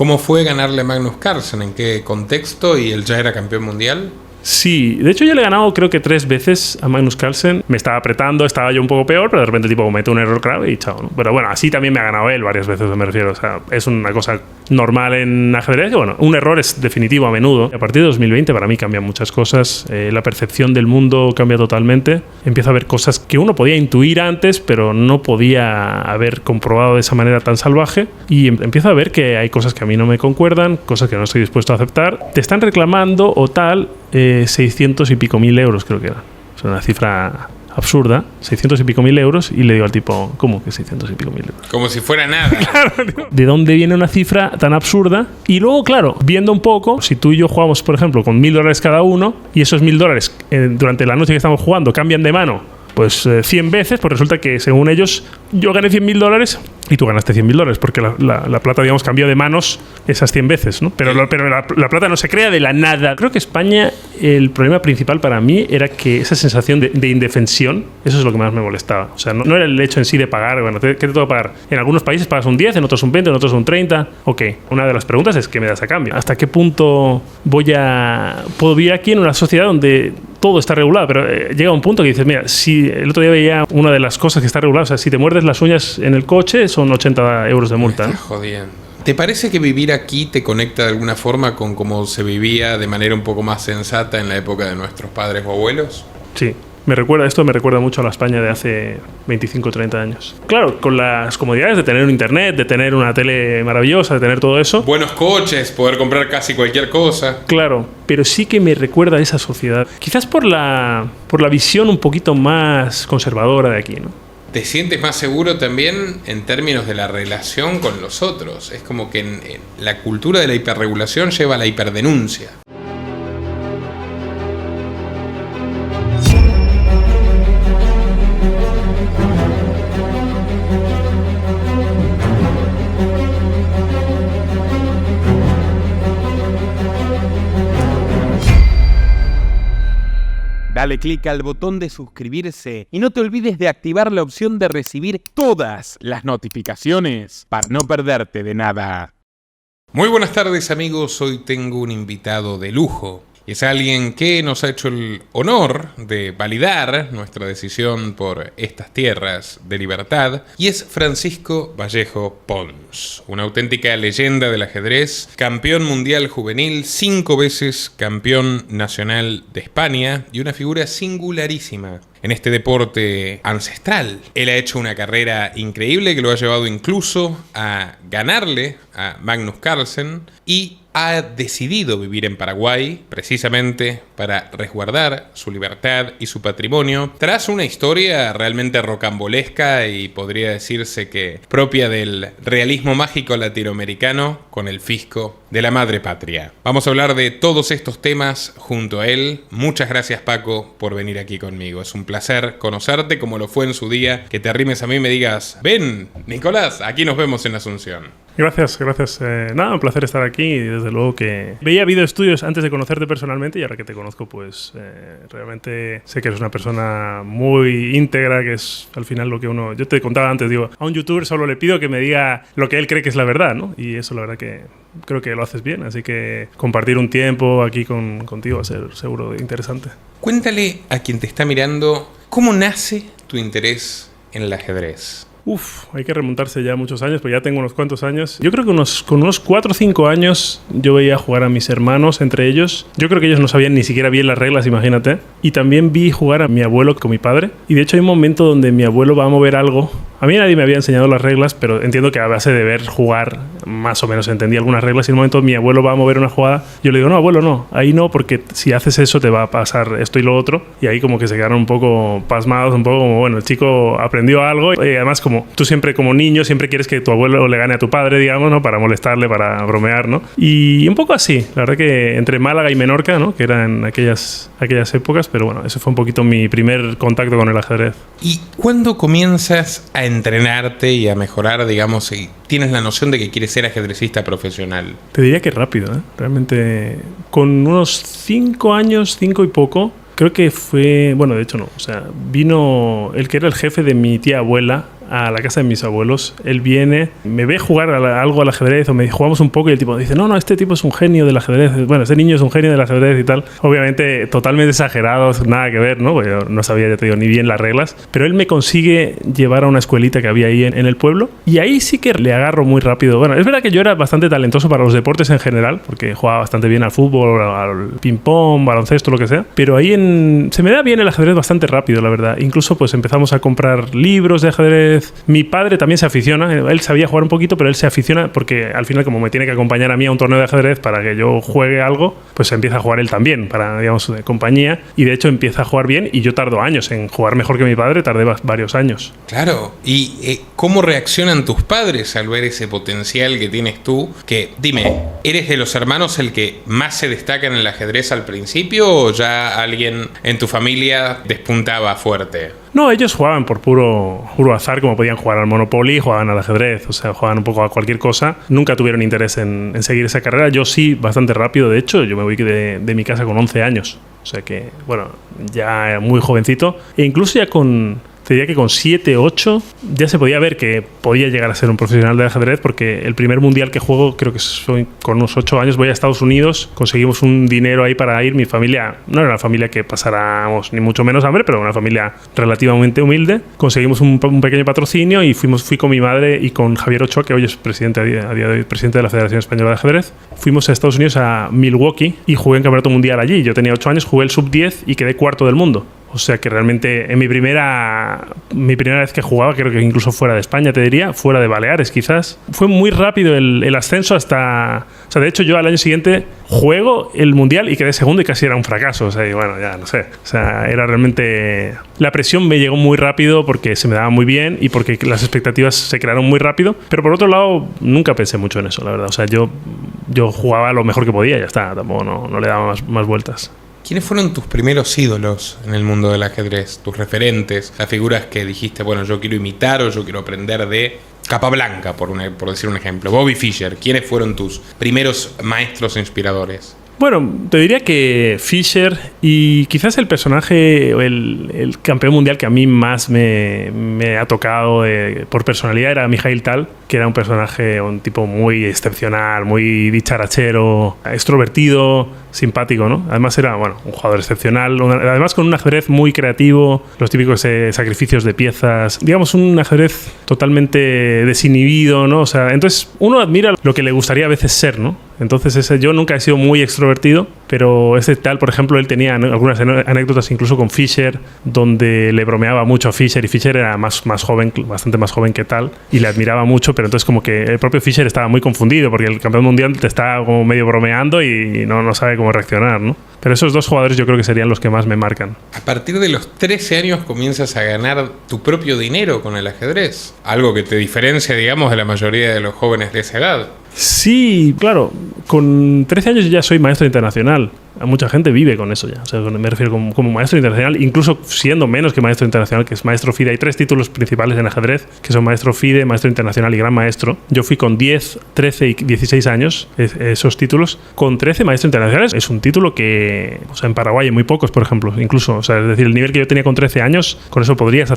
¿Cómo fue ganarle a Magnus Carlsen? ¿En qué contexto? ¿Y él ya era campeón mundial? Sí, de hecho yo le he ganado creo que 3 veces a Magnus Carlsen. Me estaba apretando, estaba yo un poco peor, pero de repente tipo comete un error grave y chao, ¿no? Pero bueno, así también me ha ganado él varias veces, me refiero. O sea, es una cosa normal en ajedrez. Que bueno, un error es definitivo a menudo. A partir de 2020 para mí cambian muchas cosas. La percepción del mundo cambia totalmente. Empiezo a ver cosas que uno podía intuir antes, pero no podía haber comprobado de esa manera tan salvaje. Y empiezo a ver que hay cosas que a mí no me concuerdan, cosas que no estoy dispuesto a aceptar. Te están reclamando o tal... 600 y pico mil euros creo que era. O sea, una cifra absurda, 600 y pico mil euros, y le digo al tipo, ¿cómo que 600 y pico mil euros? Como si fuera nada. Claro, digo, ¿de dónde viene una cifra tan absurda? Y luego, claro, viendo un poco, si tú y yo jugamos, por ejemplo, con $1.000 cada uno, y esos $1.000 durante la noche que estamos jugando cambian de mano pues 100 veces, pues resulta que según ellos yo gané $100.000 y tú ganaste $100.000, porque la plata, digamos, cambió de manos esas 100 veces, ¿no? Pero la plata no se crea de la nada. Creo que España, el problema principal para mí era que esa sensación de indefensión, eso es lo que más me molestaba. O sea, no era el hecho en sí de pagar, bueno, ¿qué te tengo que pagar? En algunos países pagas un 10, en otros un 20, en otros un 30. Ok, una de las preguntas es ¿qué me das a cambio? ¿Hasta qué punto puedo vivir aquí en una sociedad donde todo está regulado? Pero llega un punto que dices, mira, si el otro día veía una de las cosas que está regulada, o sea, si te muerdes las uñas en el coche son 80 euros de multa. Me estás jodiendo. ¿Te parece que vivir aquí te conecta de alguna forma con cómo se vivía de manera un poco más sensata en la época de nuestros padres o abuelos? Sí. Esto me recuerda mucho a la España de hace 25 o 30 años. Claro, con las comodidades de tener un internet, de tener una tele maravillosa, de tener todo eso. Buenos coches, poder comprar casi cualquier cosa. Claro, pero sí que me recuerda a esa sociedad. Quizás por la visión un poquito más conservadora de aquí, ¿no? ¿Te sientes más seguro también en términos de la relación con los otros? Es como que en la cultura de la hiperregulación lleva a la hiperdenuncia. Dale clic al botón de suscribirse y no te olvides de activar la opción de recibir todas las notificaciones para no perderte de nada. Muy buenas tardes, amigos. Hoy tengo un invitado de lujo. Y es alguien que nos ha hecho el honor de validar nuestra decisión por estas tierras de libertad. Y es Francisco Vallejo Pons, una auténtica leyenda del ajedrez, campeón mundial juvenil, 5 veces campeón nacional de España y una figura singularísima en este deporte ancestral. Él ha hecho una carrera increíble que lo ha llevado incluso a ganarle a Magnus Carlsen y ha decidido vivir en Paraguay precisamente para resguardar su libertad y su patrimonio tras una historia realmente rocambolesca y podría decirse que propia del realismo mágico latinoamericano con el fisco de la madre patria. Vamos a hablar de todos estos temas junto a él. Muchas gracias, Paco, por venir aquí conmigo. Es un placer conocerte como lo fue en su día, que te arrimes a mí y me digas, ven, Nicolás, aquí nos vemos en Asunción. Gracias. Nada, un placer estar aquí y desde luego que veía video estudios antes de conocerte personalmente y ahora que te conozco pues realmente sé que eres una persona muy íntegra, que es al final lo que uno... Yo te contaba antes, digo, a un youtuber solo le pido que me diga lo que él cree que es la verdad, ¿no? Y eso la verdad que creo que lo haces bien, así que compartir un tiempo aquí contigo va a ser seguro interesante. Cuéntale a quien te está mirando cómo nace tu interés en el ajedrez. Hay que remontarse ya muchos años, pero ya tengo unos cuantos años. Yo creo que con unos 4 o 5 años yo veía jugar a mis hermanos, entre ellos. Yo creo que ellos no sabían ni siquiera bien las reglas, imagínate. Y también vi jugar a mi abuelo con mi padre. Y de hecho hay un momento donde mi abuelo va a mover algo. A mí nadie me había enseñado las reglas, pero entiendo que a base de ver jugar, más o menos entendí algunas reglas. Y en un momento mi abuelo va a mover una jugada. Yo le digo, no, abuelo, no. Ahí no, porque si haces eso te va a pasar esto y lo otro. Y ahí como que se quedaron un poco pasmados, un poco como, bueno, el chico aprendió algo. Y además como tú siempre como niño siempre quieres que tu abuelo le gane a tu padre, digamos, ¿no? Para molestarle, para bromear, ¿no? Y un poco así. La verdad que entre Málaga y Menorca, ¿no? Que eran aquellas épocas. Pero bueno, eso fue un poquito mi primer contacto con el ajedrez. ¿Y cuándo comienzas a entrenarte y a mejorar, digamos, y tienes la noción de que quieres ser ajedrecista profesional? Te diría que rápido, ¿eh? Realmente con unos 5 años, 5 y poco, creo que fue... Bueno, de hecho no. O sea, vino el que era el jefe de mi tía abuela a la casa de mis abuelos, él viene, me ve jugar algo al ajedrez o jugamos un poco y el tipo dice, no, este tipo es un genio del ajedrez. Bueno, ese niño es un genio del ajedrez y tal. Obviamente totalmente exagerado, nada que ver, ¿no? Porque yo no sabía, ya te digo, ni bien las reglas. Pero él me consigue llevar a una escuelita que había ahí en el pueblo y ahí sí que le agarro muy rápido. Bueno, es verdad que yo era bastante talentoso para los deportes en general, porque jugaba bastante bien al fútbol, al ping-pong, baloncesto, lo que sea. Pero ahí se me da bien el ajedrez bastante rápido, la verdad. Incluso pues empezamos a comprar libros de ajedrez. Mi padre también se aficiona. Él sabía jugar un poquito, pero él se aficiona porque al final, como me tiene que acompañar a mí a un torneo de ajedrez para que yo juegue algo, pues empieza a jugar él también, para, digamos, de compañía. Y de hecho empieza a jugar bien y yo tardo años en jugar mejor que mi padre, tardé varios años. Claro. ¿Y cómo reaccionan tus padres al ver ese potencial que tienes tú? Que, dime, ¿eres de los hermanos el que más se destaca en el ajedrez al principio o ya alguien en tu familia despuntaba fuerte? No, ellos jugaban por puro azar, como podían jugar al Monopoly, jugaban al ajedrez, o sea, jugaban un poco a cualquier cosa. Nunca tuvieron interés en seguir esa carrera. Yo sí, bastante rápido. De hecho, yo me voy de mi casa con 11 años. O sea que, bueno, ya muy jovencito. E incluso ya te diría que con 7, 8 ya se podía ver que podía llegar a ser un profesional de ajedrez, porque el primer mundial que juego, creo que soy con unos 8 años, voy a Estados Unidos, conseguimos un dinero ahí para ir. Mi familia no era una familia que pasáramos ni mucho menos hambre, pero una familia relativamente humilde. Conseguimos un pequeño patrocinio y fui con mi madre y con Javier Ochoa, que hoy es presidente a día de hoy, presidente de la Federación Española de Ajedrez. Fuimos a Estados Unidos, a Milwaukee, y jugué en campeonato mundial allí. Yo tenía 8 años, jugué el sub-10 y quedé cuarto del mundo. O sea que realmente en mi primera vez que jugaba, creo que incluso fuera de España, te diría, fuera de Baleares quizás, fue muy rápido el ascenso hasta... O sea, de hecho yo al año siguiente juego el Mundial y quedé segundo y casi era un fracaso. O sea, y bueno, ya no sé. O sea, era realmente... La presión me llegó muy rápido porque se me daba muy bien y porque las expectativas se crearon muy rápido. Pero por otro lado, nunca pensé mucho en eso, la verdad. O sea, yo jugaba lo mejor que podía y ya está. Tampoco no le daba más vueltas. ¿Quiénes fueron tus primeros ídolos en el mundo del ajedrez? Tus referentes, las figuras que dijiste, bueno, yo quiero imitar o yo quiero aprender de Capablanca, por decir un ejemplo. Bobby Fischer, ¿quiénes fueron tus primeros maestros inspiradores? Bueno, te diría que Fischer y quizás el personaje, el campeón mundial que a mí más me ha tocado por personalidad era Mikhail Tal, que era un personaje, un tipo muy excepcional, muy dicharachero, extrovertido, simpático, ¿no? Además era, bueno, un jugador excepcional, además con un ajedrez muy creativo, los típicos sacrificios de piezas, digamos un ajedrez totalmente desinhibido, ¿no? O sea, entonces uno admira lo que le gustaría a veces ser, ¿no? Entonces yo nunca he sido muy extrovertido, pero ese Tal, por ejemplo, él tenía algunas anécdotas incluso con Fischer, donde le bromeaba mucho a Fischer, y Fischer era más joven, bastante más joven que Tal, y le admiraba mucho, pero entonces como que el propio Fischer estaba muy confundido, porque el campeón mundial te está como medio bromeando y no sabe cómo reaccionar, ¿no? Pero esos dos jugadores yo creo que serían los que más me marcan. A partir de los 13 años comienzas a ganar tu propio dinero con el ajedrez, algo que te diferencia, digamos, de la mayoría de los jóvenes de esa edad. Sí, claro. Con 13 años ya soy maestro internacional. Mucha gente vive con eso ya. O sea, me refiero como maestro internacional, incluso siendo menos que maestro internacional, que es maestro FIDE. Hay 3 títulos principales en ajedrez, que son maestro FIDE, maestro internacional y gran maestro. Yo fui con 10, 13 y 16 años, esos títulos. Con 13 maestro internacional es un título que, o sea, en Paraguay hay muy pocos, por ejemplo, incluso. O sea, es decir, el nivel que yo tenía con 13 años, con eso podrías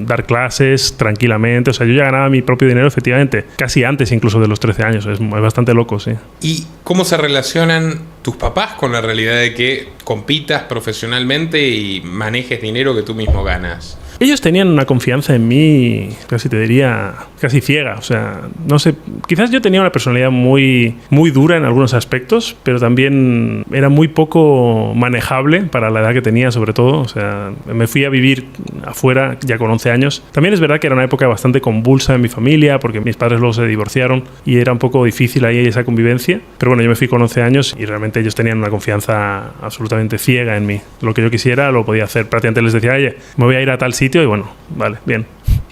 dar clases tranquilamente. O sea, yo ya ganaba mi propio dinero, efectivamente, casi antes incluso de los 13 años. Es bastante loco, sí. ¿Y cómo se relacionan tus papás con la realidad de que compitas profesionalmente y manejes dinero que tú mismo ganas? Ellos tenían una confianza en mí, casi te diría, casi ciega. O sea, no sé, quizás yo tenía una personalidad muy, muy dura en algunos aspectos, pero también era muy poco manejable para la edad que tenía, sobre todo. O sea, me fui a vivir afuera ya con 11 años. También es verdad que era una época bastante convulsa en mi familia, porque mis padres luego se divorciaron y era un poco difícil ahí esa convivencia. Pero bueno, yo me fui con 11 años y realmente ellos tenían una confianza absolutamente ciega en mí. Lo que yo quisiera lo podía hacer. Prácticamente les decía, oye, me voy a ir a tal sitio y bueno, vale, bien.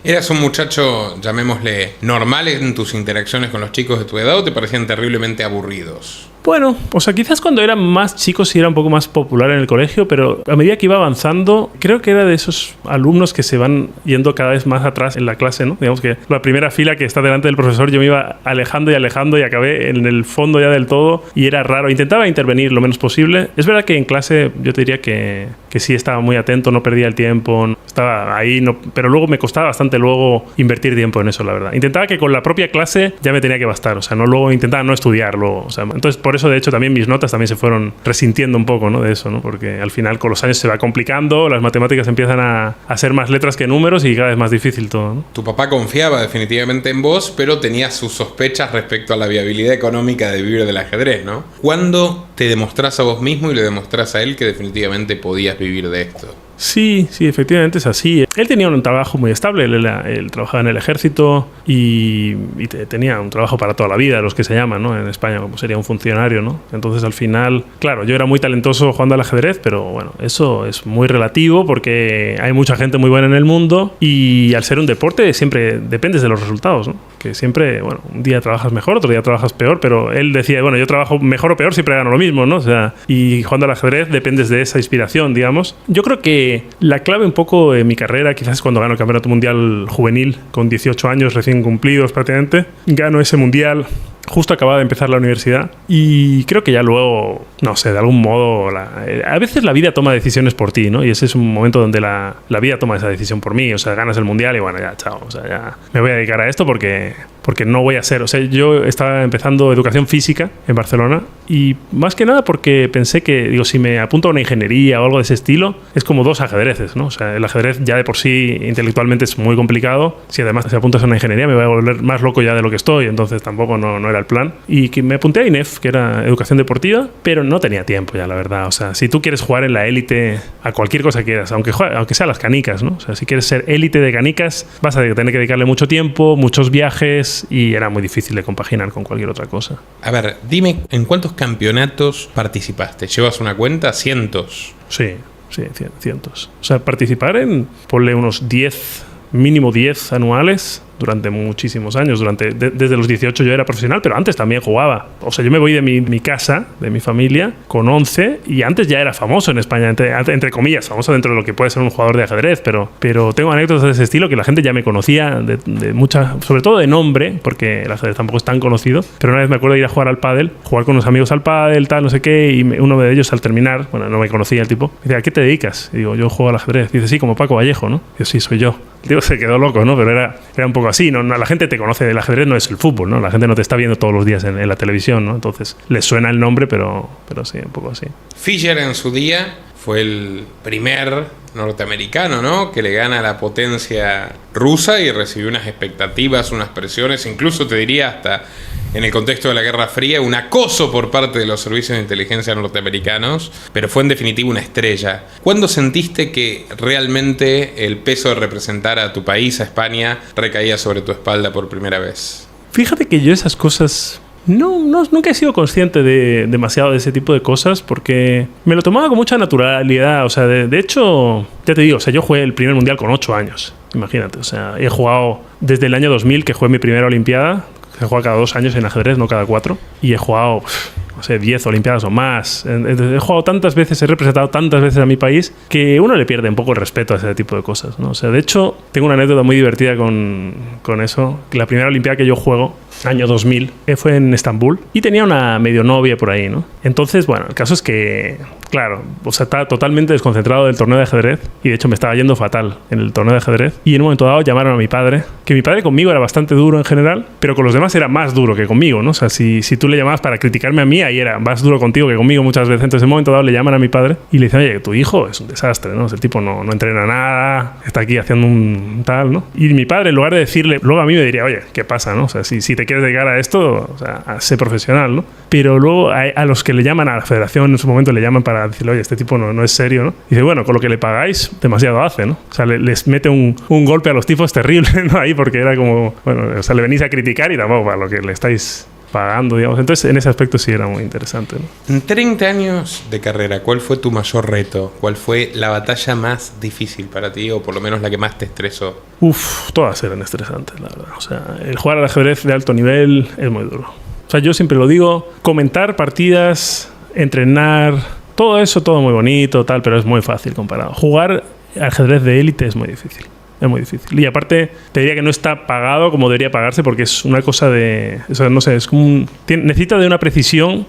¿Eras un muchacho, llamémosle, normal en tus interacciones con los chicos de tu edad o te parecían terriblemente aburridos? Bueno, o sea, quizás cuando era más chico sí era un poco más popular en el colegio, pero a medida que iba avanzando, creo que era de esos alumnos que se van yendo cada vez más atrás en la clase, ¿no? Digamos que la primera fila que está delante del profesor yo me iba alejando y acabé en el fondo ya del todo y era raro. Intentaba intervenir lo menos posible. Es verdad que en clase yo te diría que sí estaba muy atento, no perdía el tiempo, estaba ahí, pero luego me costaba bastante luego invertir tiempo en eso, la verdad. Intentaba que con la propia clase ya me tenía que bastar, o sea, luego intentaba no estudiarlo, o sea, entonces por eso de hecho también mis notas también se fueron resintiendo un poco, ¿no? De eso, ¿no? Porque al final con los años se va complicando, las matemáticas empiezan a ser más letras que números y cada vez más difícil todo, ¿no? Tu papá confiaba definitivamente en vos, pero tenía sus sospechas respecto a la viabilidad económica de vivir del ajedrez, ¿no? ¿Cuándo te demostrás a vos mismo y le demostrás a él que definitivamente podías vivir de esto? Sí, efectivamente es así. Él tenía un trabajo muy estable, él trabajaba en el ejército y tenía un trabajo para toda la vida, los que se llaman, ¿no? En España como sería un funcionario, ¿no? Entonces al final, claro, yo era muy talentoso jugando al ajedrez, pero bueno, eso es muy relativo porque hay mucha gente muy buena en el mundo y al ser un deporte siempre dependes de los resultados, ¿no? Que siempre, bueno, un día trabajas mejor, otro día trabajas peor, pero él decía, bueno, yo trabajo mejor o peor, siempre gano lo mismo, ¿no? O sea, y jugando al ajedrez dependes de esa inspiración, digamos. Yo creo que la clave un poco de mi carrera quizás es cuando gano el Campeonato Mundial Juvenil con 18 años recién cumplidos prácticamente. Gano ese mundial. Justo acababa de empezar la universidad y creo que ya luego, no sé, de algún modo, a veces la vida toma decisiones por ti, ¿no? Y ese es un momento donde la vida toma esa decisión por mí, o sea, ganas el mundial y bueno, ya, chao, o sea, ya me voy a dedicar a esto porque no voy a ser, o sea, yo estaba empezando educación física en Barcelona y más que nada porque pensé que, digo, si me apunto a una ingeniería o algo de ese estilo, es como dos ajedrezes, ¿no? O sea, el ajedrez ya de por sí intelectualmente es muy complicado, si además te apuntas a una ingeniería me voy a volver más loco ya de lo que estoy, entonces tampoco no era el plan. Y que me apunté a INEF, que era educación deportiva, pero no tenía tiempo ya, la verdad. O sea, si tú quieres jugar en la élite a cualquier cosa que quieras, aunque sea las canicas, ¿no? O sea, si quieres ser élite de canicas, vas a tener que dedicarle mucho tiempo, muchos viajes y era muy difícil de compaginar con cualquier otra cosa. A ver, dime, ¿en cuántos campeonatos participaste? ¿Llevas una cuenta? ¿Cientos? Sí, cientos. O sea, participar en, ponle unos 10, mínimo 10 anuales durante muchísimos años. Desde los 18 yo era profesional, pero antes también jugaba. O sea, yo me voy de mi casa, de mi familia, con 11 y antes ya era famoso en España, entre comillas, famoso dentro de lo que puede ser un jugador de ajedrez, pero tengo anécdotas de ese estilo que la gente ya me conocía, de mucha, sobre todo de nombre, porque el ajedrez tampoco es tan conocido, pero una vez me acuerdo de ir a jugar al pádel, jugar con unos amigos al pádel, tal, no sé qué, y uno de ellos al terminar, bueno, no me conocía el tipo, me decía, ¿a qué te dedicas? Y digo, yo juego al ajedrez. Y dice, sí, como Paco Vallejo, ¿no? Y yo, sí, soy yo. El tío se quedó loco, ¿no? Pero era un poco así, ¿no? La gente te conoce, el ajedrez no es el fútbol, ¿no? La gente no te está viendo todos los días en la televisión, ¿no? Entonces les suena el nombre, pero sí, un poco así. Fischer en su día fue el primer norteamericano, ¿no? Que le gana a la potencia rusa y recibió unas expectativas, unas presiones, incluso te diría hasta en el contexto de la Guerra Fría, un acoso por parte de los servicios de inteligencia norteamericanos, pero fue en definitiva una estrella. ¿Cuándo sentiste que realmente el peso de representar a tu país, a España, recaía sobre tu espalda por primera vez? Fíjate que yo esas cosas nunca he sido consciente de demasiado de ese tipo de cosas porque me lo tomaba con mucha naturalidad. O sea, de hecho, ya te digo, o sea, yo jugué el primer mundial con 8 años. Imagínate, o sea, he jugado desde el año 2000, que jugué mi primera olimpiada. Se juega cada 2 años en ajedrez, no cada 4. Y he jugado, no sé, 10 olimpiadas o más. He jugado tantas veces, he representado tantas veces a mi país que uno le pierde un poco el respeto a ese tipo de cosas, ¿no? O sea, de hecho, tengo una anécdota muy divertida con eso. La primera olimpiada que yo juego, año 2000, fue en Estambul y tenía una medio novia por ahí, ¿no? Entonces, bueno, el caso es que, claro, o sea, estaba totalmente desconcentrado del torneo de ajedrez y de hecho me estaba yendo fatal en el torneo de ajedrez y en un momento dado llamaron a mi padre, que mi padre conmigo era bastante duro en general, pero con los demás era más duro que conmigo, ¿no? O sea, si tú le llamabas para criticarme a mí, ahí era más duro contigo que conmigo muchas veces. Entonces en un momento dado le llaman a mi padre y le dicen, oye, tu hijo es un desastre, ¿no? El tipo no entrena nada, está aquí haciendo un tal, ¿no? Y mi padre, en lugar de decirle, luego a mí me diría, oye, ¿qué pasa, no? O sea, si te quieres dedicar a esto, o sea, sé profesional, ¿no? Pero luego a los que le llaman a la federación en su momento le llaman para decirle, oye, este tipo no es serio, ¿no? Y dice, bueno, con lo que le pagáis, demasiado hace, ¿no? O sea, les mete un golpe a los tipos terrible, ¿no? Ahí porque era como, bueno, o sea, le venís a criticar y tampoco para lo que le estáis pagando, digamos. Entonces, en ese aspecto sí era muy interesante, ¿no? En 30 años de carrera, ¿cuál fue tu mayor reto? ¿Cuál fue la batalla más difícil para ti o por lo menos la que más te estresó? Todas eran estresantes, la verdad. O sea, el jugar al ajedrez de alto nivel es muy duro. O sea, yo siempre lo digo, comentar partidas, entrenar, todo eso, todo muy bonito, tal, pero es muy fácil comparado. Jugar ajedrez de élite es muy difícil. Es muy difícil. Y aparte, te diría que no está pagado como debería pagarse porque es una cosa de... O sea, no sé, es como necesita de una precisión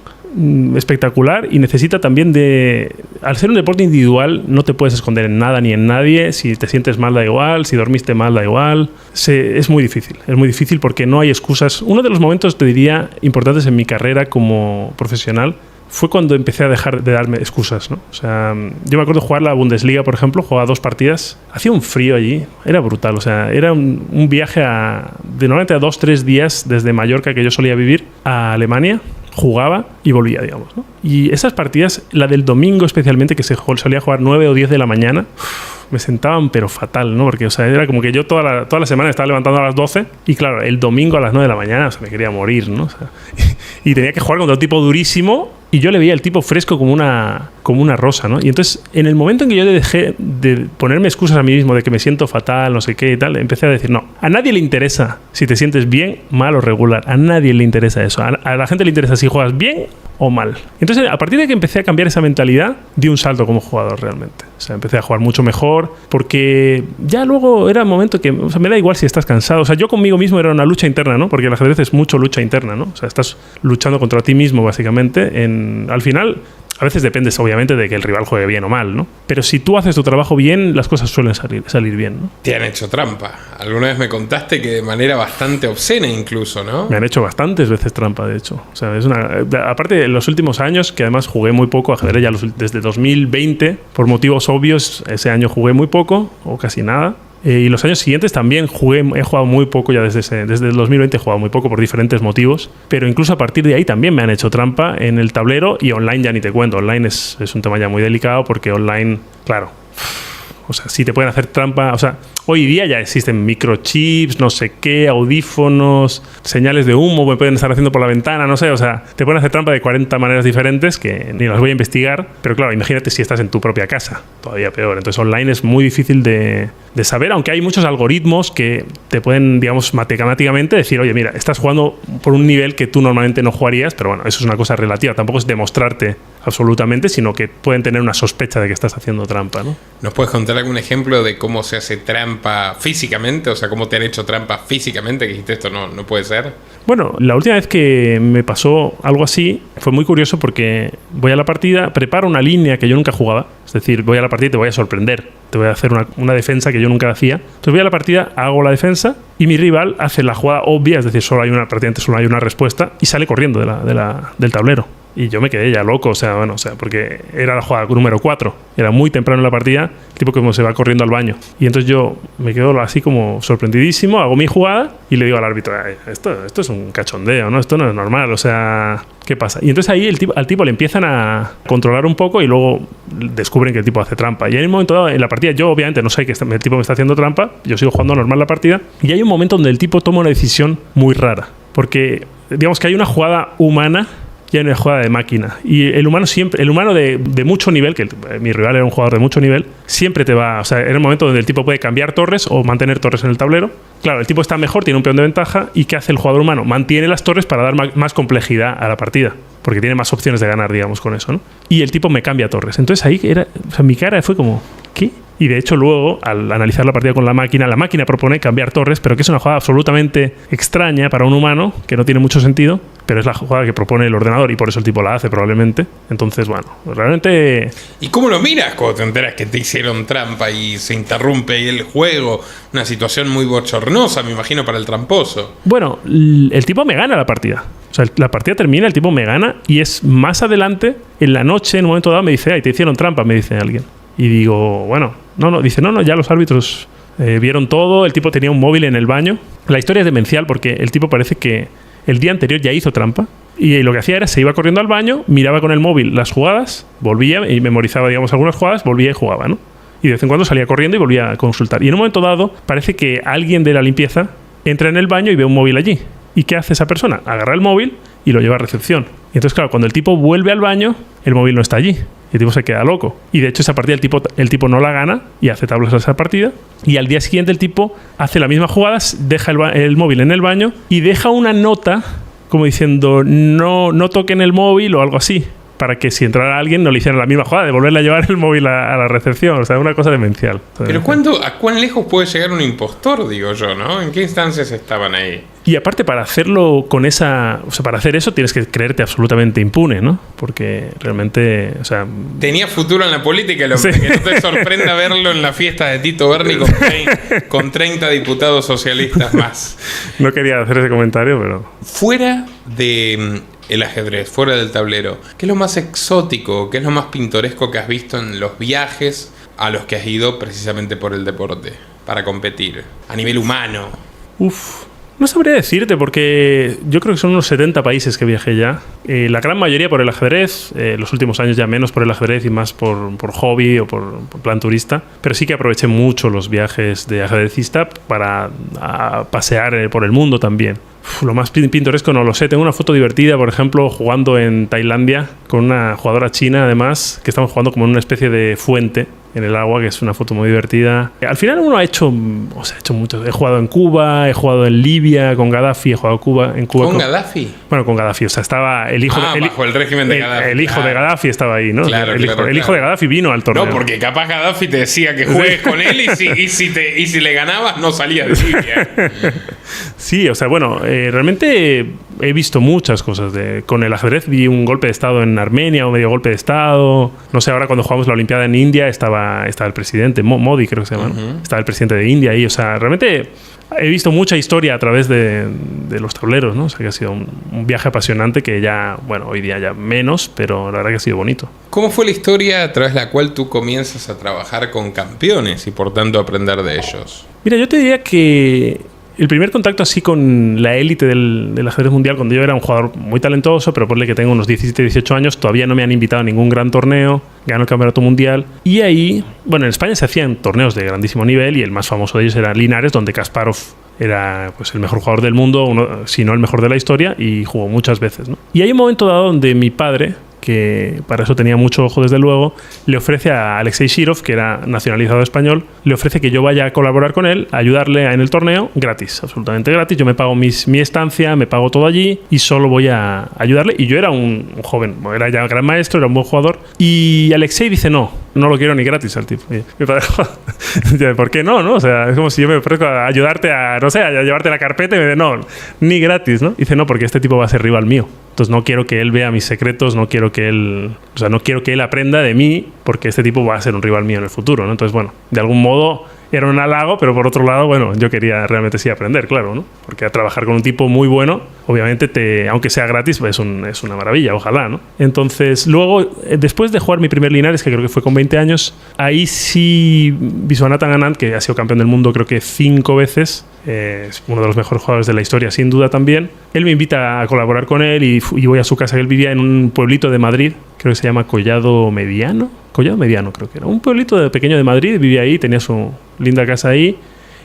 espectacular y necesita también de... Al ser un deporte individual, no te puedes esconder en nada ni en nadie. Si te sientes mal, da igual. Si dormiste mal, da igual. Es muy difícil. Es muy difícil porque no hay excusas. Uno de los momentos, te diría, importantes en mi carrera como profesional fue cuando empecé a dejar de darme excusas, ¿no? O sea, yo me acuerdo jugar la Bundesliga, por ejemplo, jugaba 2 partidas. Hacía un frío allí, era brutal. O sea, era un viaje de normalmente a 2-3 días desde Mallorca, que yo solía vivir, a Alemania. Jugaba y volvía, digamos, ¿no? Y esas partidas, la del domingo especialmente, que se solía jugar 9 o 10 de la mañana, me sentaban pero fatal, ¿no? Porque, o sea, era como que yo toda la semana estaba levantando a las 12 y claro, el domingo a las 9 de la mañana, o sea, me quería morir, ¿no? O sea, y tenía que jugar contra un tipo durísimo y yo le veía el tipo fresco como una rosa, ¿no? Y entonces, en el momento en que yo dejé de ponerme excusas a mí mismo de que me siento fatal, no sé qué y tal, empecé a decir, no, a nadie le interesa si te sientes bien, mal o regular. A nadie le interesa eso. A la gente le interesa si juegas bien o mal. Entonces, a partir de que empecé a cambiar esa mentalidad, di un salto como jugador realmente. O sea, empecé a jugar mucho mejor porque ya luego era el momento que, o sea, me da igual si estás cansado. O sea, yo conmigo mismo era una lucha interna, ¿no? Porque el ajedrez es mucho lucha interna, ¿no? O sea, estás luchando contra ti mismo, básicamente. Al final, a veces dependes, obviamente, de que el rival juegue bien o mal, ¿no? Pero si tú haces tu trabajo bien, las cosas suelen salir bien, ¿no? Te han hecho trampa. Alguna vez me contaste que de manera bastante obscena incluso, ¿no? Me han hecho bastantes veces trampa, de hecho. O sea, aparte, en los últimos años, que además jugué muy poco ajedrez, ya desde 2020, por motivos obvios, ese año jugué muy poco, o casi nada. Y los años siguientes también he jugado muy poco, ya desde el 2020 he jugado muy poco por diferentes motivos, pero incluso a partir de ahí también me han hecho trampa en el tablero y online ya ni te cuento. Online es un tema ya muy delicado porque online, claro, o sea, sí te pueden hacer trampa. O sea, hoy día ya existen microchips, no sé qué, audífonos, señales de humo me pueden estar haciendo por la ventana, no sé. O sea, te pueden hacer trampa de 40 maneras diferentes que ni las voy a investigar. Pero claro, imagínate si estás en tu propia casa, todavía peor. Entonces online es muy difícil de saber, aunque hay muchos algoritmos que te pueden, digamos, matemáticamente decir, oye, mira, estás jugando por un nivel que tú normalmente no jugarías, pero bueno, eso es una cosa relativa. Tampoco es demostrarte absolutamente, sino que pueden tener una sospecha de que estás haciendo trampa, ¿no? ¿Nos puedes contar algún ejemplo de cómo se hace trampa físicamente? O sea, ¿cómo te han hecho trampa físicamente? Que dijiste, esto no puede ser. Bueno, la última vez que me pasó algo así fue muy curioso porque voy a la partida, preparo una línea que yo nunca jugaba. Es decir, voy a la partida y te voy a sorprender. Te voy a hacer una defensa que yo nunca hacía. Entonces voy a la partida, hago la defensa y mi rival hace la jugada obvia, es decir, solo hay una respuesta y sale corriendo del tablero. Y yo me quedé ya loco, porque era la jugada número 4. Era muy temprano en la partida, el tipo como se va corriendo al baño. Y entonces yo me quedo así como sorprendidísimo, hago mi jugada y le digo al árbitro, esto es un cachondeo, ¿no? Esto no es normal, o sea, ¿qué pasa? Y entonces ahí al tipo le empiezan a controlar un poco y luego descubren que el tipo hace trampa. Y en un momento dado, en la partida, yo obviamente no sé que el tipo me está haciendo trampa, yo sigo jugando normal la partida, y hay un momento donde el tipo toma una decisión muy rara. Porque, digamos que hay una jugada humana y hay una jugada de máquina. Y el humano de mucho nivel, que mi rival era un jugador de mucho nivel, siempre te va... O sea, era un momento donde el tipo puede cambiar torres o mantener torres en el tablero. Claro, el tipo está mejor, tiene un peón de ventaja. ¿Y qué hace el jugador humano? Mantiene las torres para dar más complejidad a la partida. Porque tiene más opciones de ganar, digamos, con eso, ¿no? Y el tipo me cambia torres. Entonces ahí mi cara fue como, ¿qué? Y de hecho luego, al analizar la partida con la máquina propone cambiar torres, pero que es una jugada absolutamente extraña para un humano, que no tiene mucho sentido, pero es la jugada que propone el ordenador y por eso el tipo la hace probablemente. Entonces, bueno, realmente... ¿Y cómo lo miras cuando te enteras que te hicieron trampa y se interrumpe el juego? Una situación muy bochornosa, me imagino, para el tramposo. Bueno, el tipo me gana la partida. O sea, la partida termina, el tipo me gana y es más adelante, en la noche, en un momento dado, me dice, te hicieron trampa, me dice alguien. Y digo, bueno, no, ya los árbitros vieron todo, el tipo tenía un móvil en el baño. La historia es demencial porque el tipo parece que el día anterior ya hizo trampa y lo que hacía era, se iba corriendo al baño, miraba con el móvil las jugadas, volvía y memorizaba, digamos, algunas jugadas, volvía y jugaba, ¿no? Y de vez en cuando salía corriendo y volvía a consultar. Y en un momento dado, parece que alguien de la limpieza entra en el baño y ve un móvil allí. ¿Y qué hace esa persona? Agarra el móvil y lo lleva a recepción. Y entonces, claro, cuando el tipo vuelve al baño, el móvil no está allí. Y el tipo se queda loco. Y de hecho esa partida el tipo no la gana y hace tablas a esa partida. Y al día siguiente el tipo hace la misma jugada, deja el móvil en el baño y deja una nota como diciendo no toquen el móvil o algo así, para que si entrara alguien no le hicieran la misma jugada de volverle a llevar el móvil a la recepción. O sea, una cosa demencial. Pero ¿a cuán lejos puede llegar un impostor, digo yo, ¿no? ¿En qué instancias estaban ahí? Y aparte, para hacerlo con esa... O sea, para hacer eso tienes que creerte absolutamente impune, ¿no? Porque realmente, o sea... Tenía futuro en la política el hombre, sí. Que no te sorprenda verlo en la fiesta de Tito Berni con 30 diputados socialistas más. No quería hacer ese comentario, pero... Fuera de... el ajedrez, fuera del tablero, ¿qué es lo más exótico, qué es lo más pintoresco que has visto en los viajes a los que has ido precisamente por el deporte, para competir, a nivel humano? No sabría decirte, porque yo creo que son unos 70 países que viajé ya. La gran mayoría por el ajedrez, los últimos años ya menos por el ajedrez y más por hobby o por plan turista. Pero sí que aproveché mucho los viajes de ajedrecista para pasear por el mundo también. Lo más pintoresco no lo sé. Tengo una foto divertida, por ejemplo, jugando en Tailandia con una jugadora china, además, que estamos jugando como en una especie de fuente en el agua, que es una foto muy divertida. Al final uno ha hecho mucho. He jugado en Cuba, he jugado en Libia con Gaddafi, he jugado en Cuba ¿Con Gaddafi? Bueno, con Gaddafi. O sea, estaba el hijo... bajo el régimen de Gaddafi. El hijo de Gaddafi estaba ahí, ¿no? Claro, el hijo de Gaddafi vino al torneo. No, porque capaz Gaddafi te decía que juegues con él y si le ganabas no salía de Libia. Sí, o sea, bueno, realmente he visto muchas cosas. Con el ajedrez vi un golpe de estado en Armenia, o medio golpe de estado. No sé, ahora cuando jugamos la Olimpiada en India estaba el presidente, Modi creo que se llama, ¿no? Estaba el presidente de India ahí. O sea, realmente he visto mucha historia a través de los tableros, ¿no? O sea, que ha sido un viaje apasionante que ya, bueno, hoy día ya menos, pero la verdad que ha sido bonito. ¿Cómo fue la historia a través de la cual tú comienzas a trabajar con campeones y por tanto aprender de ellos? Mira, yo te diría que el primer contacto así con la élite del ajedrez mundial, cuando yo era un jugador muy talentoso, pero ponle que tengo unos 17, 18 años, todavía no me han invitado a ningún gran torneo, gano el campeonato mundial. Y ahí, bueno, en España se hacían torneos de grandísimo nivel y el más famoso de ellos era Linares, donde Kasparov era pues el mejor jugador del mundo, si no el mejor de la historia, y jugó muchas veces, ¿no? Y hay un momento dado donde mi padre, que para eso tenía mucho ojo desde luego, le ofrece a Alexei Shirov, que era nacionalizado español, le ofrece que yo vaya a colaborar con él, a ayudarle en el torneo, gratis, absolutamente gratis. Yo me pago mi estancia, me pago todo allí y solo voy a ayudarle. Y yo era un joven, era ya gran maestro, era un buen jugador. Y Alexei dice, no lo quiero ni gratis al tipo. Y mi padre, ¿por qué no? O sea, es como si yo me ofrezco a ayudarte a llevarte la carpeta y me dice, no, ni gratis, ¿no? Dice, no, porque este tipo va a ser rival mío. Entonces no quiero que él vea mis secretos, no quiero que él aprenda de mí, porque este tipo va a ser un rival mío en el futuro, ¿no? Entonces, bueno, de algún modo era un halago, pero por otro lado, bueno, yo quería realmente sí aprender, claro, ¿no? Porque a trabajar con un tipo muy bueno, obviamente, aunque sea gratis, pues es una maravilla, ojalá, ¿no? Entonces, luego, después de jugar mi primer Linares, que creo que fue con 20 años, ahí sí Viswanathan Anand, que ha sido campeón del mundo creo que 5 veces, es uno de los mejores jugadores de la historia, sin duda también. Él me invita a colaborar con él y voy a su casa. Él vivía en un pueblito de Madrid, creo que se llama Collado Mediano creo que era. Un pueblito pequeño de Madrid, vivía ahí, tenía su linda casa ahí.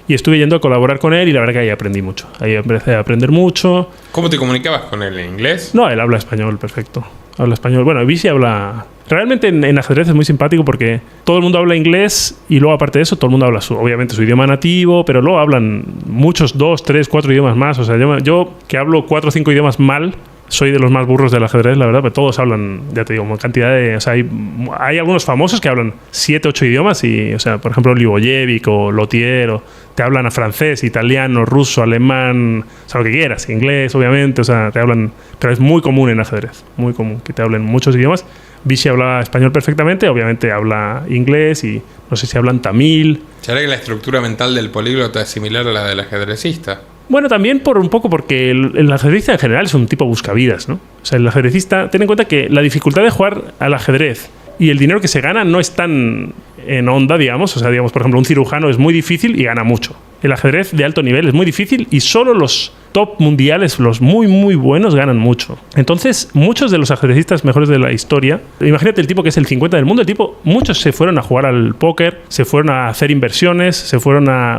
Y estuve yendo a colaborar con él y la verdad que ahí aprendí mucho. Ahí empecé a aprender mucho. ¿Cómo te comunicabas con él? ¿En inglés? No, él habla español, perfecto. Habla español. Bueno, Vichy habla... Realmente en ajedrez es muy simpático porque todo el mundo habla inglés y luego aparte de eso todo el mundo habla obviamente su idioma nativo, pero luego hablan muchos 2, 3, 4 idiomas más. O sea, yo que hablo 4 o 5 idiomas mal, soy de los más burros del ajedrez, la verdad, pero todos hablan, ya te digo, una cantidad de... O sea, hay algunos famosos que hablan 7, 8 idiomas y, o sea, por ejemplo, Libojevic o Lothier, te hablan a francés, italiano, ruso, alemán, o sea, lo que quieras, inglés, obviamente, o sea, te hablan... Pero es muy común en ajedrez, muy común que te hablen muchos idiomas. Vichy habla español perfectamente, obviamente habla inglés y no sé si hablan tamil. ¿Será que la estructura mental del políglota es similar a la del ajedrecista? Bueno, también un poco porque el ajedrecista en general es un tipo buscavidas, ¿no? O sea, el ajedrecista, ten en cuenta que la dificultad de jugar al ajedrez y el dinero que se gana no es tan en onda, digamos. O sea, digamos, por ejemplo, un cirujano es muy difícil y gana mucho. El ajedrez de alto nivel es muy difícil y solo los top mundiales, los muy, muy buenos, ganan mucho. Entonces, muchos de los ajedrecistas mejores de la historia, imagínate el tipo que es el 50 del mundo, muchos se fueron a jugar al póker, se fueron a hacer inversiones,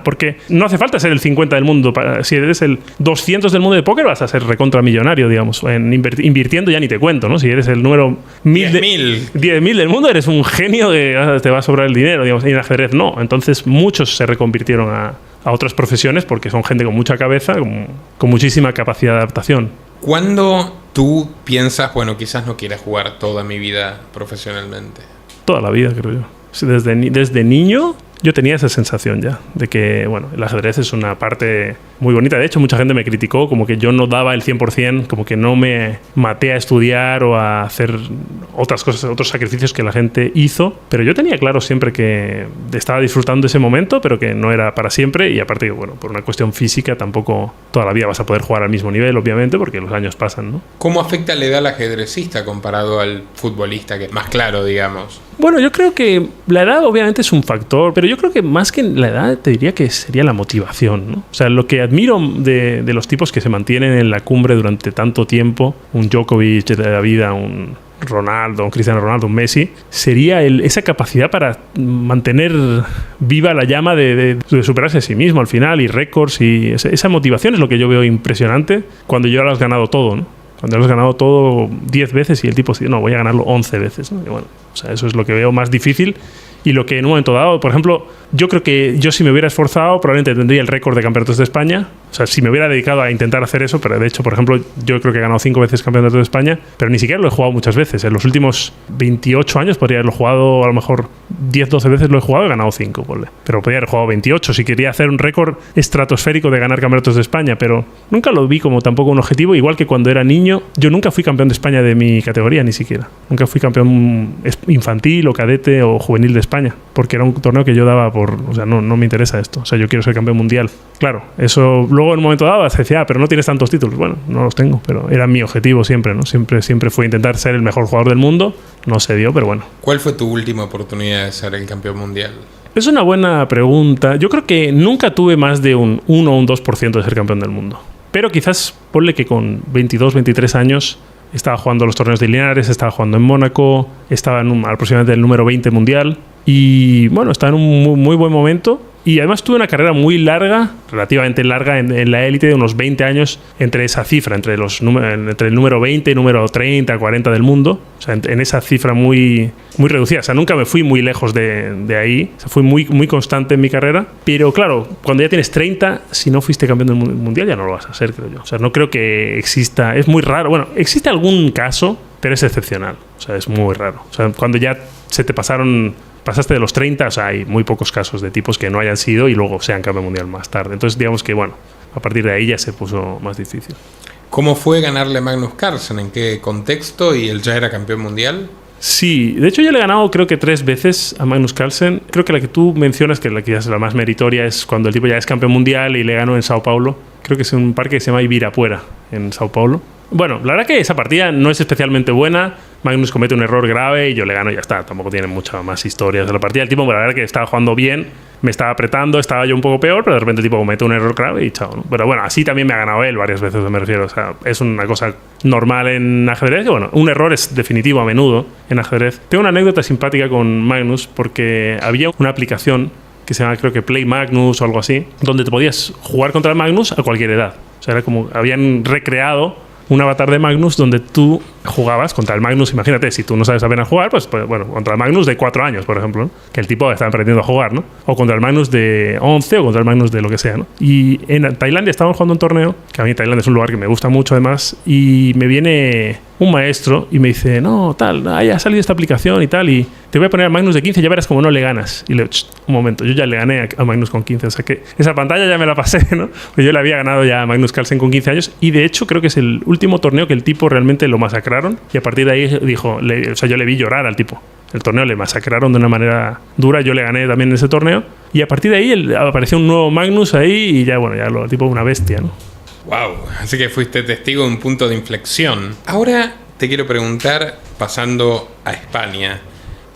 porque no hace falta ser el 50 del mundo. Si eres el 200 del mundo de póker, vas a ser recontramillonario, digamos. Invirtiendo ya ni te cuento, ¿no? Si eres el número 10.000 del mundo, eres un genio te va a sobrar el dinero, digamos. Y en ajedrez no. Entonces, muchos se reconvirtieron a otras profesiones porque son gente con mucha cabeza, con muchísima capacidad de adaptación. ¿Cuándo tú piensas, bueno, quizás no quiera jugar toda mi vida profesionalmente? Toda la vida, creo yo. Sí, desde niño yo tenía esa sensación ya, de que, bueno, el ajedrez es una parte muy bonita. De hecho, mucha gente me criticó como que yo no daba el 100%, como que no me maté a estudiar o a hacer otras cosas, otros sacrificios que la gente hizo. Pero yo tenía claro siempre que estaba disfrutando ese momento, pero que no era para siempre. Y aparte, bueno, por una cuestión física tampoco toda la vida vas a poder jugar al mismo nivel, obviamente, porque los años pasan, ¿no? ¿Cómo afecta la edad al ajedrecista comparado al futbolista, que es más claro, digamos? Bueno, yo creo que la edad obviamente es un factor, pero yo creo que más que la edad te diría que sería la motivación, ¿no? O sea, lo que admiro de los tipos que se mantienen en la cumbre durante tanto tiempo, un Djokovic de la vida, un Ronaldo, un Cristiano Ronaldo, un Messi, sería esa capacidad para mantener viva la llama de superarse a sí mismo al final, y récords, y esa motivación es lo que yo veo impresionante cuando ya lo has ganado todo, ¿no? Cuando lo has ganado todo 10 veces y el tipo dice, no, voy a ganarlo 11 veces, ¿no? Y bueno, o sea, eso es lo que veo más difícil. Y lo que en un momento dado, por ejemplo, yo creo que yo si me hubiera esforzado probablemente tendría el récord de campeonatos de España. O sea, si me hubiera dedicado a intentar hacer eso, pero de hecho, por ejemplo, yo creo que he ganado 5 veces campeonatos de España, pero ni siquiera lo he jugado muchas veces. En los últimos 28 años podría haberlo jugado, a lo mejor 10, 12 veces lo he jugado y he ganado 5, pero podría haber jugado 28 si quería hacer un récord estratosférico de ganar campeonatos de España, pero nunca lo vi como tampoco un objetivo, igual que cuando era niño. Yo nunca fui campeón de España de mi categoría, ni siquiera. Nunca fui campeón infantil o cadete o juvenil de España, porque era un torneo que yo daba por... O sea, no me interesa esto. O sea, yo quiero ser campeón mundial. Claro, eso luego en un momento dado se decía, pero no tienes tantos títulos. Bueno, no los tengo, pero era mi objetivo siempre, ¿no? Siempre fue intentar ser el mejor jugador del mundo. No se dio, pero bueno. ¿Cuál fue tu última oportunidad de ser el campeón mundial? Es una buena pregunta. Yo creo que nunca tuve más de un 1 o un 2% de ser campeón del mundo. Pero quizás ponle que con 22, 23 años estaba jugando los torneos de Linares, estaba jugando en Mónaco, estaba aproximadamente el número 20 mundial. Y bueno, estaba en un muy buen momento. Y además tuve una carrera muy larga, relativamente larga, en la élite, de unos 20 años entre esa cifra, entre el número 20 y número 30, 40 del mundo. O sea, en esa cifra muy reducida. O sea, nunca me fui muy lejos de ahí. O sea, fui muy constante en mi carrera. Pero claro, cuando ya tienes 30, si no fuiste campeón del mundial, ya no lo vas a ser, creo yo. O sea, no creo que exista... Es muy raro. Bueno, existe algún caso, pero es excepcional. O sea, es muy raro. O sea, cuando ya se te pasaste de los 30, o sea, hay muy pocos casos de tipos que no hayan sido y luego sean campeón mundial más tarde. Entonces, digamos que, bueno, a partir de ahí ya se puso más difícil. ¿Cómo fue ganarle a Magnus Carlsen? ¿En qué contexto? ¿Y él ya era campeón mundial? Sí, de hecho yo le he ganado creo que 3 veces a Magnus Carlsen. Creo que la que tú mencionas, que la que es la más meritoria, es cuando el tipo ya es campeón mundial y le ganó en Sao Paulo. Creo que es un parque que se llama Ibirapuera, en Sao Paulo. Bueno, la verdad que esa partida no es especialmente buena. Magnus comete un error grave y yo le gano y ya está. Tampoco tiene muchas más historias de la partida. El tipo, la verdad que estaba jugando bien, me estaba apretando, estaba yo un poco peor, pero de repente el tipo comete un error grave y chao, ¿no? Pero bueno, así también me ha ganado él varias veces, me refiero. O sea, es una cosa normal en ajedrez. Y bueno, un error es definitivo a menudo en ajedrez. Tengo una anécdota simpática con Magnus porque había una aplicación que se llama, creo que Play Magnus o algo así, donde te podías jugar contra el Magnus a cualquier edad. O sea, era como, habían recreado un avatar de Magnus donde tú jugabas contra el Magnus. Imagínate, si tú no sabes apenas jugar, pues bueno, contra el Magnus de 4 años, por ejemplo, ¿no? Que el tipo está aprendiendo a jugar, ¿no? O contra el Magnus de 11 o contra el Magnus de lo que sea, ¿no? Y en Tailandia estábamos jugando un torneo, que a mí Tailandia es un lugar que me gusta mucho además, y me viene un maestro y me dice, no, tal, ya ha salido esta aplicación y tal, y te voy a poner a Magnus de 15, ya verás como no le ganas. Y le digo, un momento, yo ya le gané a Magnus con 15, o sea que esa pantalla ya me la pasé, ¿no? Pues yo le había ganado ya a Magnus Carlsen con 15 años, y de hecho creo que es el último torneo que el tipo realmente lo masacraron, y a partir de ahí dijo, o sea, yo le vi llorar al tipo. El torneo le masacraron de una manera dura, yo le gané también en ese torneo, y a partir de ahí apareció un nuevo Magnus ahí, y ya, bueno, ya el tipo una bestia, ¿no? Wow, así que fuiste testigo de un punto de inflexión. Ahora te quiero preguntar, pasando a España,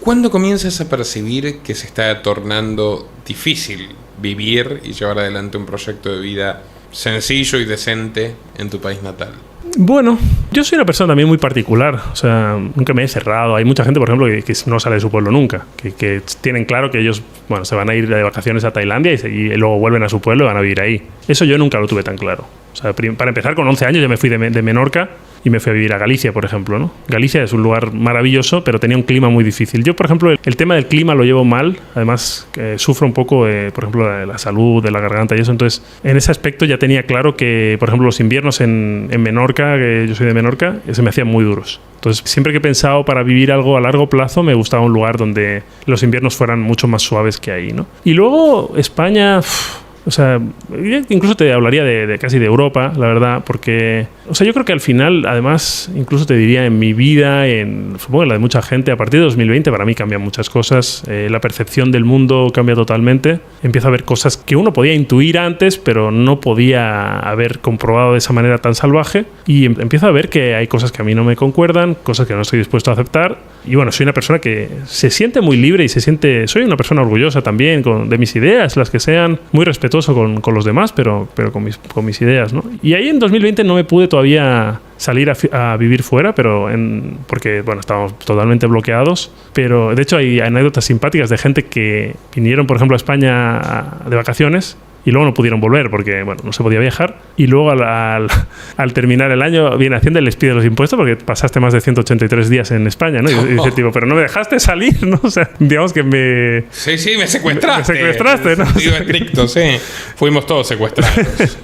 ¿cuándo comienzas a percibir que se está tornando difícil vivir y llevar adelante un proyecto de vida sencillo y decente en tu país natal? Bueno, yo soy una persona también muy particular, o sea, nunca me he cerrado. Hay mucha gente, por ejemplo, que no sale de su pueblo nunca, que tienen claro que ellos, bueno, se van a ir de vacaciones a Tailandia y luego vuelven a su pueblo y van a vivir ahí. Eso yo nunca lo tuve tan claro. O sea, para empezar, con 11 años ya me fui de Menorca y me fui a vivir a Galicia, por ejemplo, ¿no? Galicia es un lugar maravilloso, pero tenía un clima muy difícil. Yo, por ejemplo, el tema del clima lo llevo mal. Además, sufro un poco, por ejemplo, de la salud, de la garganta y eso. Entonces, en ese aspecto ya tenía claro que, por ejemplo, los inviernos en Menorca, que yo soy de Menorca, se me hacían muy duros. Entonces, siempre que he pensado para vivir algo a largo plazo, me gustaba un lugar donde los inviernos fueran mucho más suaves que ahí, ¿no? Y luego, España... O sea, incluso te hablaría de casi de Europa, la verdad, porque, o sea, yo creo que al final, además, incluso te diría en mi vida, supongo que la de mucha gente, a partir de 2020 para mí cambian muchas cosas, la percepción del mundo cambia totalmente, empiezo a ver cosas que uno podía intuir antes, pero no podía haber comprobado de esa manera tan salvaje, y empiezo a ver que hay cosas que a mí no me concuerdan, cosas que no estoy dispuesto a aceptar, y bueno, soy una persona que se siente muy libre y soy una persona orgullosa también de mis ideas, las que sean, muy respetuosa con los demás, pero con mis ideas, ¿no? Y ahí en 2020 no me pude todavía salir a vivir fuera, porque, bueno, estábamos totalmente bloqueados, pero de hecho hay anécdotas simpáticas de gente que vinieron, por ejemplo, a España de vacaciones y luego no pudieron volver porque, bueno, no se podía viajar, y luego al terminar el año viene Hacienda y les pide los impuestos porque pasaste más de 183 días en España, ¿no? Y dice, tipo, pero no me dejaste salir, ¿no? O sea, digamos que me... Sí, me secuestraste. Me secuestraste, ¿no? Digo, estricto, sí. Fuimos todos secuestrados.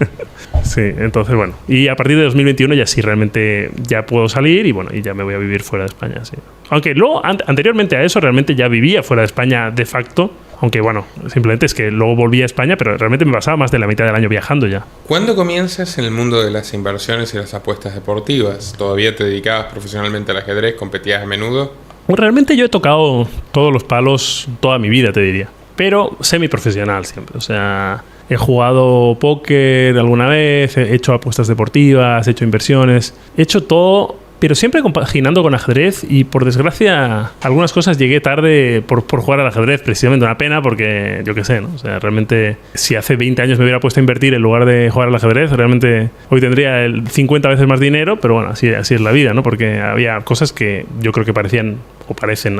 Sí, entonces, bueno. Y a partir de 2021 ya sí, realmente ya puedo salir y, bueno, y ya me voy a vivir fuera de España, sí. Aunque luego, anteriormente a eso, realmente ya vivía fuera de España de facto. Aunque, bueno, simplemente es que luego volví a España, pero realmente me pasaba más de la mitad del año viajando ya. ¿Cuándo comienzas en el mundo de las inversiones y las apuestas deportivas? ¿Todavía te dedicabas profesionalmente al ajedrez? ¿Competías a menudo? Realmente yo he tocado todos los palos toda mi vida, te diría. Pero semiprofesional siempre. O sea, he jugado póker alguna vez, he hecho apuestas deportivas, he hecho inversiones. He hecho todo, pero siempre compaginando con ajedrez, y por desgracia algunas cosas llegué tarde por jugar al ajedrez, precisamente. Una pena porque, yo qué sé, ¿no? O sea, realmente si hace 20 años me hubiera puesto a invertir en lugar de jugar al ajedrez, realmente hoy tendría 50 veces más dinero, pero bueno, así es la vida, ¿no? Porque había cosas que yo creo que parecen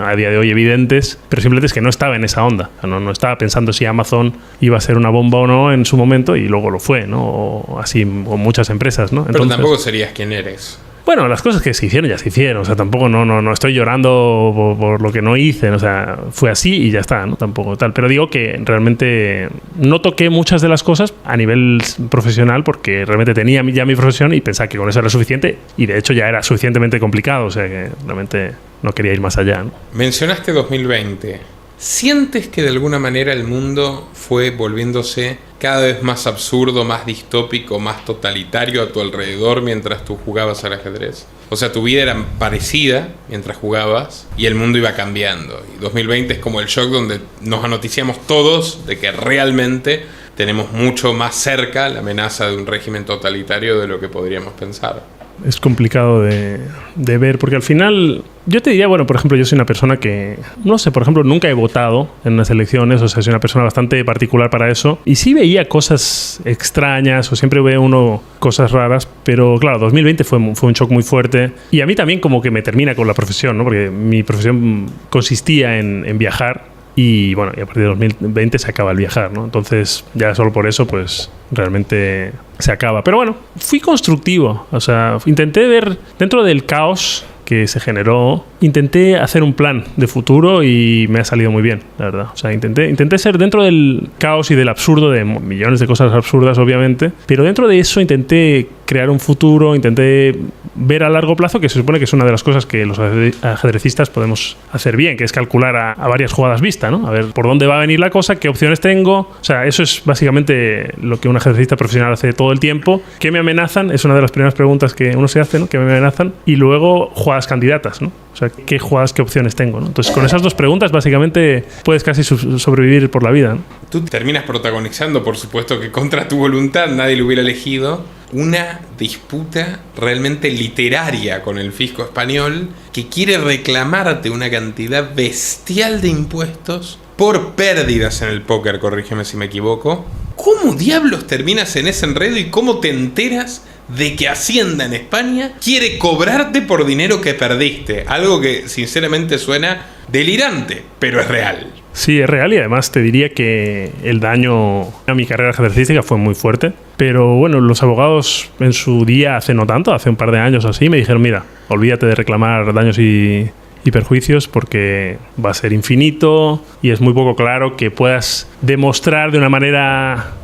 a día de hoy evidentes, pero simplemente es que no estaba en esa onda. O sea, no estaba pensando si Amazon iba a ser una bomba o no en su momento, y luego lo fue, ¿no? O así, o muchas empresas, ¿no? Entonces, pero tampoco serías quien eres. Bueno, las cosas que se hicieron ya se hicieron. O sea, tampoco no estoy llorando por lo que no hice. O sea, fue así y ya está, ¿no? Tampoco tal. Pero digo que realmente no toqué muchas de las cosas a nivel profesional porque realmente tenía ya mi profesión y pensaba que con eso era suficiente, y de hecho ya era suficientemente complicado. O sea, que realmente no quería ir más allá, ¿no? Mencionaste 2020. ¿Sientes que de alguna manera el mundo fue volviéndose cada vez más absurdo, más distópico, más totalitario a tu alrededor mientras tú jugabas al ajedrez? O sea, tu vida era parecida mientras jugabas y el mundo iba cambiando. Y 2020 es como el shock donde nos anoticiamos todos de que realmente tenemos mucho más cerca la amenaza de un régimen totalitario de lo que podríamos pensar. Es complicado de ver, porque al final yo te diría, bueno, por ejemplo, yo soy una persona que, no sé, por ejemplo, nunca he votado en unas elecciones, o sea, soy una persona bastante particular para eso, y sí veía cosas extrañas, o siempre ve uno cosas raras, pero claro, 2020 fue un shock muy fuerte, y a mí también como que me termina con la profesión, ¿no? Porque mi profesión consistía en viajar, y bueno, y a partir de 2020 se acaba el viajar, ¿no? Entonces, ya solo por eso, pues realmente se acaba. Pero bueno, fui constructivo. O sea, intenté ver dentro del caos que se generó, intenté hacer un plan de futuro y me ha salido muy bien, la verdad. O sea, intenté ser dentro del caos y del absurdo, de millones de cosas absurdas, obviamente, pero dentro de eso intenté crear un futuro, intenté ver a largo plazo, que se supone que es una de las cosas que los ajedrecistas podemos hacer bien, que es calcular a varias jugadas vista, ¿no? A ver por dónde va a venir la cosa, qué opciones tengo. O sea, eso es básicamente lo que un ajedrecista profesional hace todo el tiempo. ¿Qué me amenazan? Es una de las primeras preguntas que uno se hace, ¿no? ¿Qué me amenazan? Y luego jugadas candidatas, ¿no? O sea, ¿qué jugadas, qué opciones tengo, ¿no? Entonces, con esas dos preguntas, básicamente, puedes casi sobrevivir por la vida, ¿no? Tú terminas protagonizando, por supuesto que contra tu voluntad, nadie lo hubiera elegido, una disputa realmente literaria con el fisco español que quiere reclamarte una cantidad bestial de impuestos por pérdidas en el póker, corrígeme si me equivoco. ¿Cómo diablos terminas en ese enredo y cómo te enteras de que Hacienda en España quiere cobrarte por dinero que perdiste? Algo que sinceramente suena delirante, pero es real. Sí, es real y además te diría que el daño a mi carrera ejercística fue muy fuerte. Pero bueno, los abogados en su día, hace no tanto, hace un par de años así, me dijeron, mira, olvídate de reclamar daños y perjuicios porque va a ser infinito y es muy poco claro que puedas demostrar de una manera,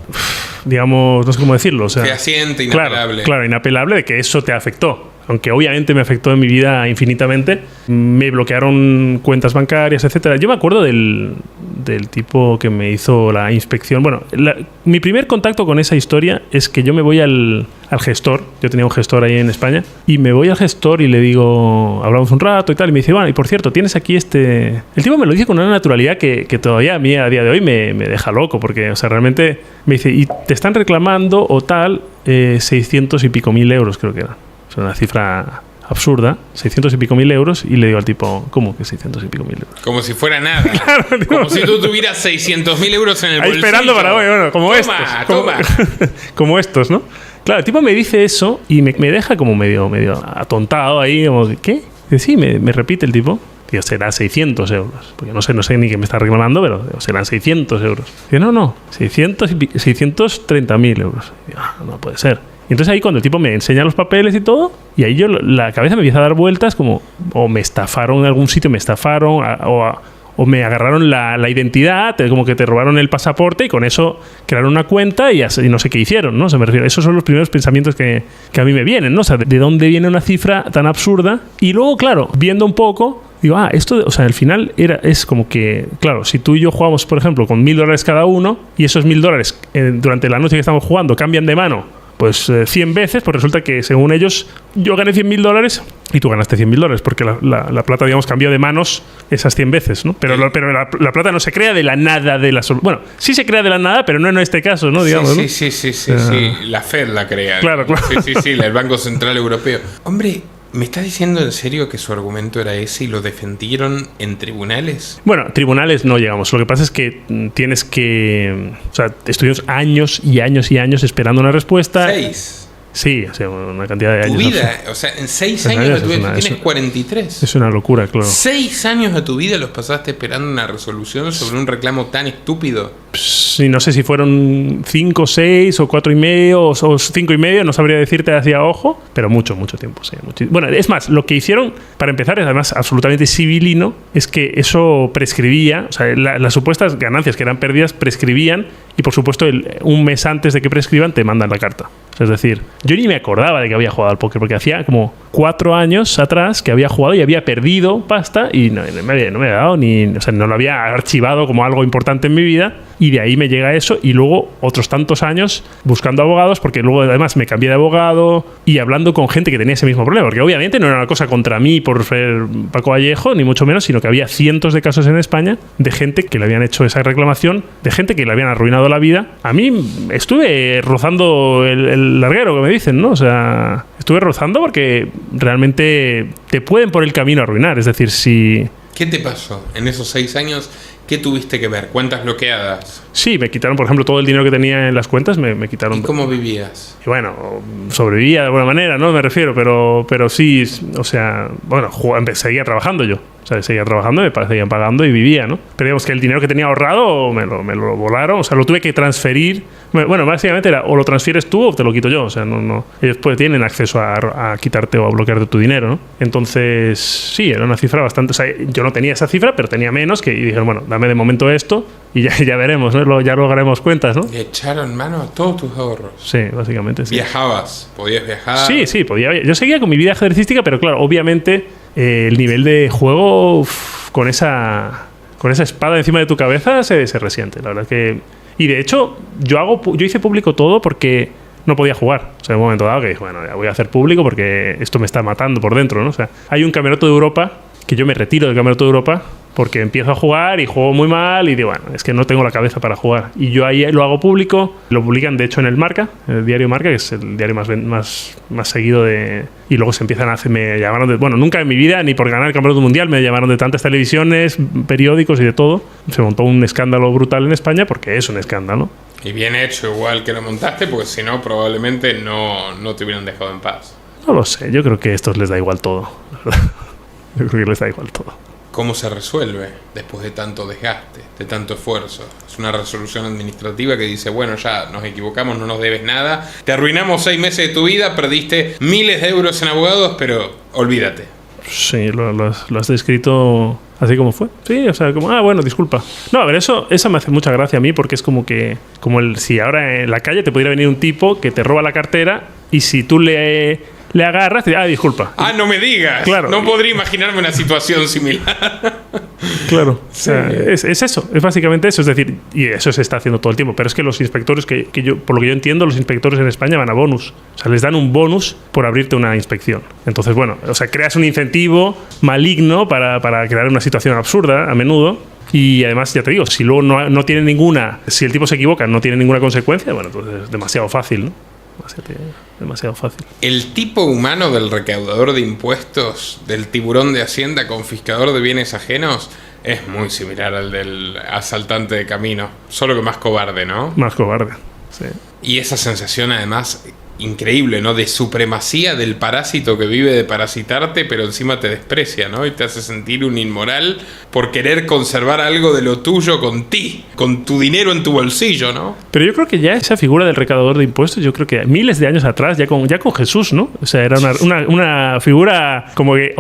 digamos, no sé cómo decirlo. O sea, fehaciente, inapelable. Claro, inapelable de que eso te afectó. Aunque obviamente me afectó en mi vida infinitamente, me bloquearon cuentas bancarias, etcétera. Yo me acuerdo del tipo que me hizo la inspección. Bueno, mi primer contacto con esa historia es que yo me voy al gestor. Yo tenía un gestor ahí en España. Y me voy al gestor y le digo, hablamos un rato y tal. Y me dice, bueno, y por cierto, tienes aquí este... El tipo me lo dice con una naturalidad que todavía a mí a día de hoy me deja loco. Porque, o sea, realmente me dice, y te están reclamando o tal 600 y pico mil euros, creo que era. Una cifra absurda, 600 y pico mil euros, y le digo al tipo, ¿cómo que 600 y pico mil euros? Como si fuera nada. Claro, digo, como si tú tuvieras 600.000 euros en el ahí bolsillo. esperando para hoy, bueno, como Toma. como estos, ¿no? Claro, el tipo me dice eso y me deja como medio atontado ahí, como, ¿qué? Y sí, me repite el tipo. Digo, será 600 euros. Porque no sé ni qué me está reclamando, pero digo, serán 600 euros. Digo, no, 630.000 euros. Digo, no puede ser. Y entonces ahí cuando el tipo me enseña los papeles y todo, y ahí yo la cabeza me empieza a dar vueltas como, o me estafaron en algún sitio, o me agarraron la identidad, como que te robaron el pasaporte y con eso crearon una cuenta y no sé qué hicieron, ¿no? O sea, me refiero, esos son los primeros pensamientos que a mí me vienen, ¿no? O sea, ¿de dónde viene una cifra tan absurda? Y luego, claro, viendo un poco, digo, esto, o sea, al final es como que, claro, si tú y yo jugamos, por ejemplo, con $1.000 cada uno y esos $1.000 durante la noche que estamos jugando cambian de mano, pues 100 veces, pues resulta que según ellos yo gané $100.000 y tú ganaste $100.000 porque la plata, digamos, cambió de manos esas 100 veces, ¿no? Pero la plata no se crea de la nada bueno, sí se crea de la nada, pero no en este caso, ¿no? Digamos, sí, ¿no? Sí. La Fed la crea. Claro. Sí, el Banco Central Europeo. Hombre, ¿me estás diciendo en serio que su argumento era ese y lo defendieron en tribunales? Bueno, tribunales no llegamos. Lo que pasa es que tienes que... O sea, estuvimos años y años y años esperando una respuesta. 6. Sí, o sea, una cantidad de años. Tu vida, o sea, en 6 años de tu vida, tú tienes 43. Es una locura, claro. 6 años de tu vida los pasaste esperando una resolución sobre un reclamo tan estúpido. Sí, no sé si fueron 5, 6 o 4 y medio o 5 y medio, no sabría decirte hacia ojo, pero mucho tiempo, sí. Bueno, es más, lo que hicieron, para empezar, es además absolutamente civilino, es que eso prescribía, o sea, las supuestas ganancias que eran perdidas prescribían y, por supuesto, un mes antes de que prescriban te mandan la carta. Es decir, yo ni me acordaba de que había jugado al póker, porque hacía como 4 años atrás que había jugado y había perdido pasta y no me había dado o sea, no lo había archivado como algo importante en mi vida. Y de ahí me llega eso y luego otros tantos años buscando abogados, porque luego además me cambié de abogado y hablando con gente que tenía ese mismo problema, porque obviamente no era una cosa contra mí por ser Paco Vallejo, ni mucho menos, sino que había cientos de casos en España de gente que le habían hecho esa reclamación, de gente que le habían arruinado la vida. A mí estuve rozando el larguero, que me dicen, ¿no? O sea, estuve rozando porque realmente te pueden por el camino arruinar. Es decir, si... ¿Qué te pasó en esos 6 años? ¿Qué tuviste que ver? ¿Cuentas bloqueadas? Sí, me quitaron, por ejemplo, todo el dinero que tenía en las cuentas, me quitaron. ¿Y cómo vivías? Y bueno, sobrevivía de alguna manera, ¿no? Me refiero, pero sí, o sea, bueno, seguía trabajando yo. O sea, seguía trabajando, me seguían pagando y vivía, ¿no? Pero digamos que el dinero que tenía ahorrado me lo volaron, o sea, lo tuve que transferir. Bueno, básicamente era o lo transfieres tú o te lo quito yo, o sea, no. Ellos pues tienen acceso a quitarte o a bloquearte tu dinero, ¿no? Entonces, sí, era una cifra bastante... O sea, yo no tenía esa cifra, pero tenía menos, y dijeron, bueno, dame de momento esto y ya veremos, ¿no? Ya luego haremos cuentas, ¿no? Y echaron mano a todos tus ahorros. Sí, básicamente, sí. ¿Viajabas? ¿Podías viajar? Sí, podía. Yo seguía con mi vida ejercística, pero claro, obviamente el nivel de juego con esa espada encima de tu cabeza se resiente, la verdad que... Y de hecho, yo hice público todo porque no podía jugar. O sea, en un momento dado que dije, bueno, ya voy a hacer público porque esto me está matando por dentro, ¿no? O sea, hay un campeonato de Europa que yo me retiro del campeonato de Europa porque empiezo a jugar y juego muy mal y digo, bueno, es que no tengo la cabeza para jugar. Y yo ahí lo hago público, lo publican de hecho en el Marca, el diario Marca, que es el diario más seguido de... Y luego se empiezan me llamaron de... Bueno, nunca en mi vida, ni por ganar el campeonato mundial, me llamaron de tantas televisiones, periódicos y de todo. Se montó un escándalo brutal en España porque es un escándalo. Y bien hecho igual que lo montaste, porque si no, probablemente no te hubieran dejado en paz. No lo sé, yo creo que a estos les da igual todo. Yo creo que les da igual todo. ¿cómo se resuelve después de tanto desgaste, de tanto esfuerzo? Es una resolución administrativa que dice, bueno, ya nos equivocamos, no nos debes nada, te arruinamos 6 meses de tu vida, perdiste miles de euros en abogados, pero olvídate. Sí, lo has descrito así como fue. Sí, o sea, como, bueno, disculpa. No, a ver, eso me hace mucha gracia a mí, porque es como que, si ahora en la calle te pudiera venir un tipo que te roba la cartera y si tú le agarras, te dice, disculpa. No me digas. Claro. No podría imaginarme una situación similar. Claro, sí. O sea, es eso, es básicamente eso, es decir, y eso se está haciendo todo el tiempo, pero es que los inspectores, que yo, por lo que yo entiendo, los inspectores en España van a bonus, o sea, les dan un bonus por abrirte una inspección. Entonces, bueno, o sea, creas un incentivo maligno para crear una situación absurda a menudo. Y además, ya te digo, si luego no tiene ninguna, si el tipo se equivoca, no tiene ninguna consecuencia, bueno, pues es demasiado fácil, ¿no? Demasiado fácil. El tipo humano del recaudador de impuestos, del tiburón de Hacienda, confiscador de bienes ajenos, es muy similar al del asaltante de camino, solo que más cobarde, ¿no? Más cobarde, sí. Y esa sensación, además, increíble, ¿no? De supremacía del parásito que vive de parasitarte, pero encima te desprecia, ¿no? Y te hace sentir un inmoral por querer conservar algo de lo tuyo con tu dinero en tu bolsillo, ¿no? Pero yo creo que ya esa figura del recaudador de impuestos, yo creo que miles de años atrás, ya con Jesús, ¿no? O sea, era una figura como que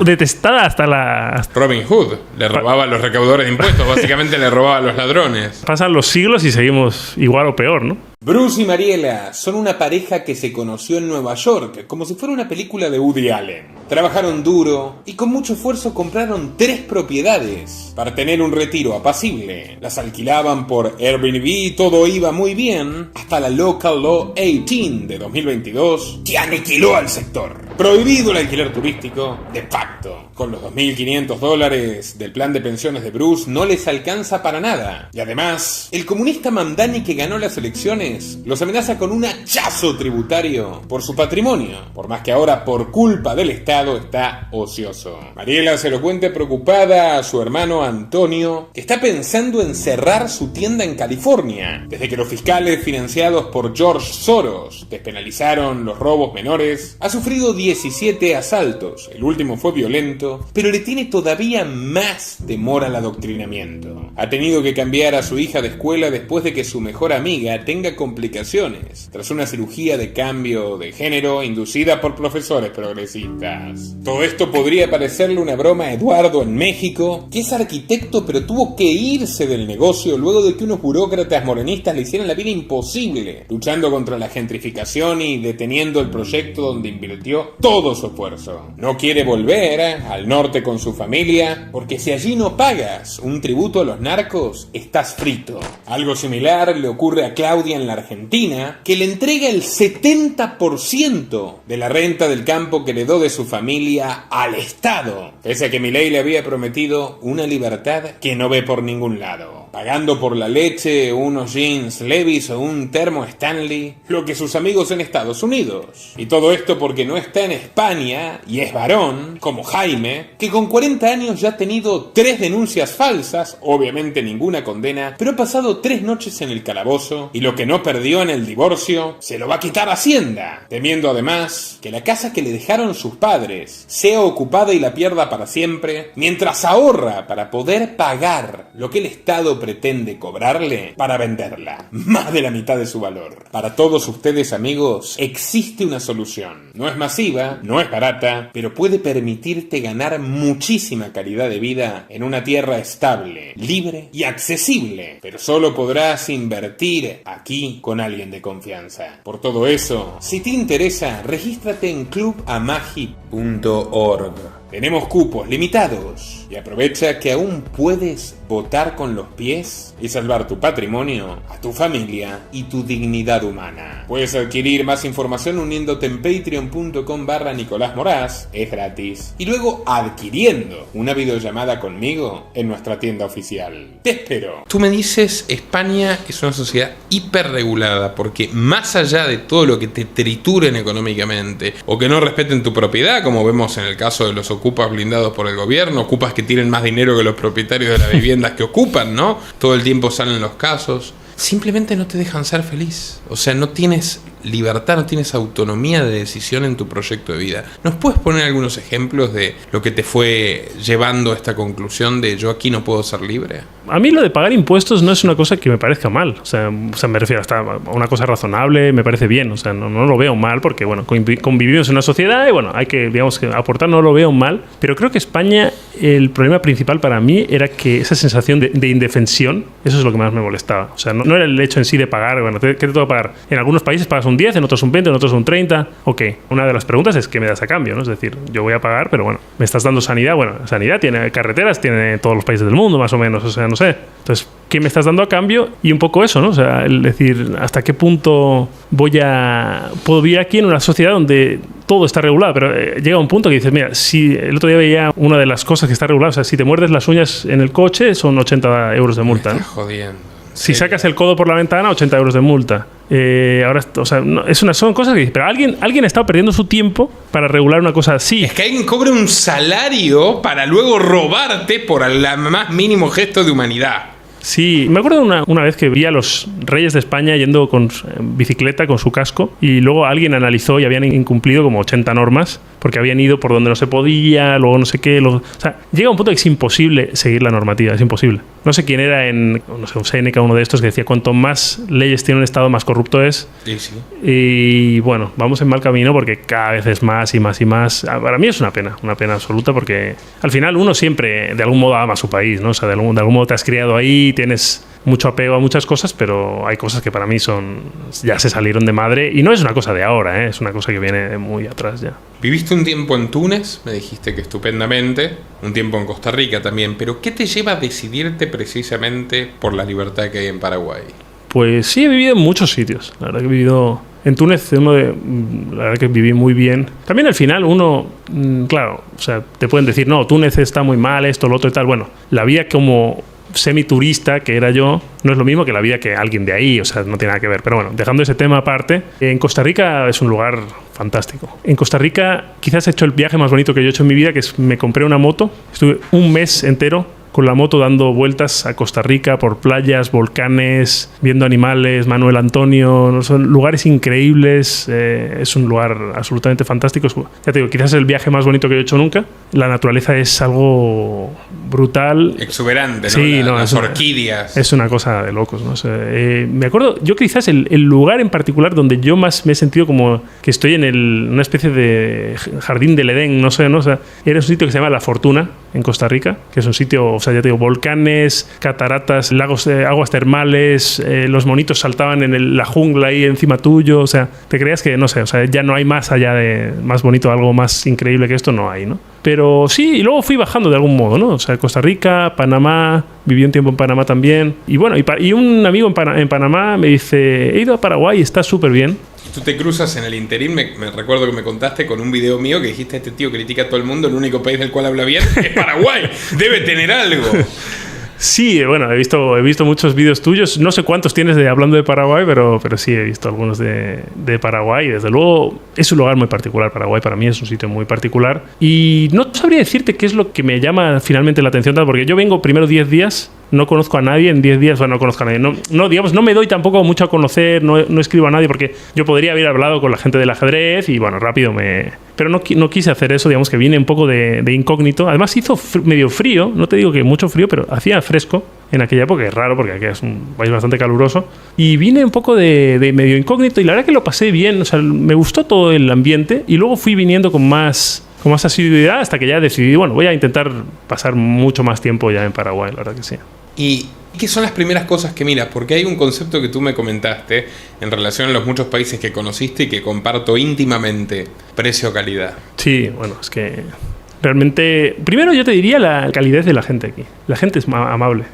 detestada hasta la... Robin Hood le robaba a los recaudadores de impuestos, básicamente le robaba a los ladrones. Pasan los siglos y seguimos igual o peor, ¿no? Bruce y Mariela son una pareja que se conoció en Nueva York, como si fuera una película de Woody Allen. Trabajaron duro y con mucho esfuerzo compraron 3 propiedades para tener un retiro apacible. Las alquilaban por Airbnb y todo iba muy bien, hasta la Local Law 18 de 2022 que aniquiló al sector. Prohibido el alquiler turístico, de facto. Con los $2.500 del plan de pensiones de Bruce no les alcanza para nada. Y además, el comunista Mamdani que ganó las elecciones los amenaza con un hachazo tributario por su patrimonio, por más que ahora por culpa del Estado está ocioso. Mariela se lo cuenta preocupada a su hermano Antonio, que está pensando en cerrar su tienda en California, desde que los fiscales financiados por George Soros despenalizaron los robos menores. Ha sufrido 17 asaltos, el último fue violento, pero le tiene todavía más temor al adoctrinamiento. Ha tenido que cambiar a su hija de escuela después de que su mejor amiga tenga complicaciones tras una cirugía de cambio de género inducida por profesores progresistas. Todo esto podría parecerle una broma a Eduardo en México, que es arquitecto pero tuvo que irse del negocio luego de que unos burócratas morenistas le hicieran la vida imposible, luchando contra la gentrificación y deteniendo el proyecto donde invirtió todo su esfuerzo. No quiere volver al norte con su familia, porque si allí no pagas un tributo a los narcos, estás frito. Algo similar le ocurre a Claudia en la Argentina, que le entrega el 70% de la renta del campo que heredó de su familia al Estado, pese a que Milei le había prometido una libertad que no ve por ningún lado, pagando por la leche, unos jeans Levi's o un termo Stanley, lo que sus amigos en Estados Unidos. Y todo esto porque no está en España y es varón, como Jaime, que con 40 años ya ha tenido 3 denuncias falsas, obviamente ninguna condena, pero ha pasado 3 noches en el calabozo y lo que no perdió en el divorcio se lo va a quitar Hacienda, temiendo además que la casa que le dejaron sus padres sea ocupada y la pierda para siempre, mientras ahorra para poder pagar lo que el Estado pretende cobrarle para venderla, más de la mitad de su valor. Para todos ustedes, amigos, existe una solución. No es masiva, no es barata, pero puede permitirte ganar muchísima calidad de vida en una tierra estable, libre y accesible, pero solo podrás invertir aquí con alguien de confianza. Por todo eso, si te interesa, regístrate en clubamagi.org. Tenemos cupos limitados y aprovecha que aún puedes votar con los pies y salvar tu patrimonio, a tu familia y tu dignidad humana. Puedes adquirir más información uniéndote en patreon.com/Nicolás Moraz, es gratis, y luego adquiriendo una videollamada conmigo en nuestra tienda oficial. Te espero. Tú me dices, España es una sociedad hiperregulada, porque más allá de todo lo que te trituren económicamente o que no respeten tu propiedad, como vemos en el caso de los ocupas blindados por el gobierno, ocupas que tienen más dinero que los propietarios de las viviendas que ocupan, ¿no? Todo el tiempo salen los casos. Simplemente no te dejan ser feliz. O sea, no tienes libertad, no tienes autonomía de decisión en tu proyecto de vida. ¿Nos puedes poner algunos ejemplos de lo que te fue llevando a esta conclusión de yo aquí no puedo ser libre? A mí lo de pagar impuestos no es una cosa que me parezca mal. O sea, me refiero hasta a una cosa razonable, me parece bien. O sea, no lo veo mal porque, bueno, convivimos en una sociedad y, bueno, hay que, digamos, que aportar, no lo veo mal. Pero creo que España, el problema principal para mí era que esa sensación de indefensión, eso es lo que más me molestaba. O sea, no era el hecho en sí de pagar, bueno, ¿qué te tengo que pagar? En algunos países pagas un 10, en otros un 20, en otros un 30. Ok, una de las preguntas es ¿qué me das a cambio? ¿No? Es decir, yo voy a pagar, pero bueno, me estás dando sanidad. Bueno, sanidad tiene carreteras, tiene todos los países del mundo, más o menos. O sea, no sé. Entonces, ¿qué me estás dando a cambio? Y un poco eso, ¿no? O sea, el decir, ¿hasta qué punto puedo vivir aquí en una sociedad donde todo está regulado? Pero llega un punto que dices, mira, si el otro día veía una de las cosas que está regulada, o sea, si te muerdes las uñas en el coche, son 80 euros de multa. Me estás jodiendo. Si sacas el codo por la ventana, 80 euros de multa. Ahora, o sea, son cosas que dices, pero alguien ha estado perdiendo su tiempo para regular una cosa así. Es que alguien cobra un salario para luego robarte por el más mínimo gesto de humanidad. Sí, me acuerdo una vez que vi a los reyes de España yendo con bicicleta, con su casco, y luego alguien analizó y habían incumplido como 80 normas porque habían ido por donde no se podía, luego no sé qué. O sea, llega un punto que es imposible seguir la normativa, es imposible. No sé quién era no sé, un Séneca, uno de estos, que decía, cuanto más leyes tiene un Estado, más corrupto es. Sí, sí. Y bueno, vamos en mal camino porque cada vez es más y más y más. Para mí es una pena absoluta, porque al final uno siempre de algún modo ama a su país, ¿no? O sea, de algún modo te has criado ahí, tienes mucho apego a muchas cosas, pero hay cosas que para mí ya se salieron de madre, y no es una cosa de ahora, es una cosa que viene muy atrás ya. Viviste un tiempo en Túnez, me dijiste que estupendamente, un tiempo en Costa Rica también, pero ¿qué te lleva a decidirte precisamente por la libertad que hay en Paraguay? Pues sí, he vivido en muchos sitios. La verdad que he vivido en Túnez, la verdad que viví muy bien. También al final uno, claro, o sea, te pueden decir, no, Túnez está muy mal, esto, lo otro y tal. Bueno, la vida como semiturista que era yo no es lo mismo que la vida que alguien de ahí, o sea, no tiene nada que ver. Pero bueno, dejando ese tema aparte, en Costa Rica es un lugar fantástico. En Costa Rica quizás he hecho el viaje más bonito que yo he hecho en mi vida, que es me compré una moto, estuve un mes entero con la moto dando vueltas a Costa Rica por playas, volcanes, viendo animales, Manuel Antonio, son lugares increíbles, es un lugar absolutamente fantástico. Ya te digo, quizás es el viaje más bonito que he hecho nunca. La naturaleza es algo brutal. Exuberante, ¿no? Sí, las orquídeas. Es una cosa de locos, ¿no? O sea, me acuerdo, yo quizás el lugar en particular donde yo más me he sentido como que estoy en una especie de jardín del Edén, no sé, ¿no? O sea, era un sitio que se llama La Fortuna, en Costa Rica, que es un sitio, o sea, ya te digo, volcanes, cataratas, lagos de aguas termales, los monitos saltaban en la jungla ahí encima tuyo, o sea, te creías que, no sé, o sea, ya no hay más allá de más bonito, algo más increíble que esto, no hay, ¿no? Pero sí, y luego fui bajando de algún modo, ¿no? O sea, Costa Rica, Panamá, viví un tiempo en Panamá también, y bueno, y un amigo en Panamá me dice, he ido a Paraguay y está súper bien. Tú te cruzas en el interín, me recuerdo que me contaste con un video mío que dijiste, este tío critica a todo el mundo, el único país del cual habla bien es Paraguay, debe tener algo. Sí, bueno, he visto muchos vídeos tuyos, no sé cuántos tienes hablando de Paraguay, pero sí he visto algunos de Paraguay, y desde luego es un lugar muy particular. Paraguay para mí es un sitio muy particular, y no sabría decirte qué es lo que me llama finalmente la atención, porque yo vengo primero 10 días, no conozco a nadie en 10 días, bueno, no conozco a nadie, digamos, no me doy tampoco mucho a conocer, no escribo a nadie, porque yo podría haber hablado con la gente del ajedrez y bueno, rápido pero no quise hacer eso, digamos que vine un poco de incógnito. Además hizo medio frío, no te digo que mucho frío, pero hacía fresco en aquella época, es raro porque aquí es un país bastante caluroso, y vine un poco de medio incógnito, y la verdad que lo pasé bien, o sea, me gustó todo el ambiente, y luego fui viniendo con más asiduidad hasta que ya decidí, bueno, voy a intentar pasar mucho más tiempo ya en Paraguay, la verdad que sí. ¿Y qué son las primeras cosas que miras? Porque hay un concepto que tú me comentaste en relación a los muchos países que conociste y que comparto íntimamente, precio-calidad. Sí, bueno, es que realmente, primero yo te diría la calidez de la gente aquí. La gente es amable,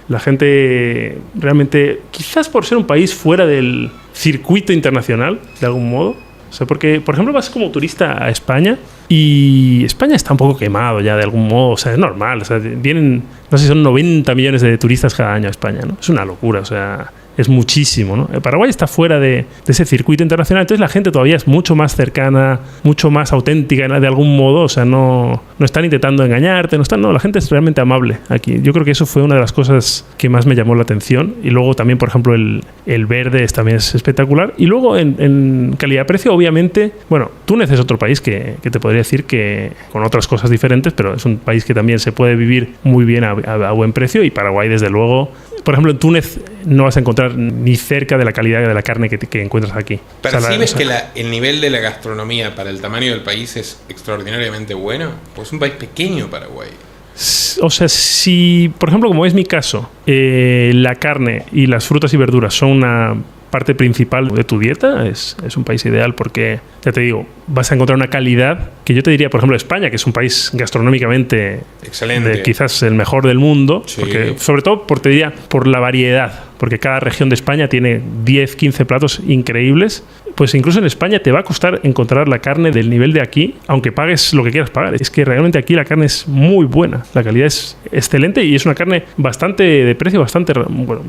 la gente realmente, quizás por ser un país fuera del circuito internacional, de algún modo. O sea, porque, por ejemplo, vas como turista a España y España está un poco quemado ya de algún modo, o sea, es normal, o sea, vienen, no sé si son 90 millones de turistas cada año a España, ¿no? Es una locura, o sea, es muchísimo, ¿no? Paraguay está fuera de ese circuito internacional, entonces la gente todavía es mucho más cercana, mucho más auténtica de algún modo, o sea, no están intentando engañarte, no, la gente es realmente amable aquí. Yo creo que eso fue una de las cosas que más me llamó la atención. Y luego también, por ejemplo, el verde también es espectacular. Y luego en calidad-precio, obviamente, bueno, Túnez es otro país que te podría decir que con otras cosas diferentes, pero es un país que también se puede vivir muy bien a buen precio. Y Paraguay, desde luego, por ejemplo, en Túnez no vas a encontrar ni cerca de la calidad de la carne que encuentras aquí. ¿Percibes que el nivel de la gastronomía para el tamaño del país es extraordinariamente bueno? Pues es un país pequeño, Paraguay. O sea, si, por ejemplo, como es mi caso, la carne y las frutas y verduras son una parte principal de tu dieta, es un país ideal porque, ya te digo, vas a encontrar una calidad que yo te diría, por ejemplo, España, que es un país gastronómicamente excelente, quizás el mejor del mundo, sí. Porque, sobre todo, te diría, por la variedad, porque cada región de España tiene 10, 15 platos increíbles. Pues incluso en España te va a costar encontrar la carne del nivel de aquí, aunque pagues lo que quieras pagar. Es que realmente aquí la carne es muy buena, la calidad es excelente y es una carne bastante de precio, bastante, bueno,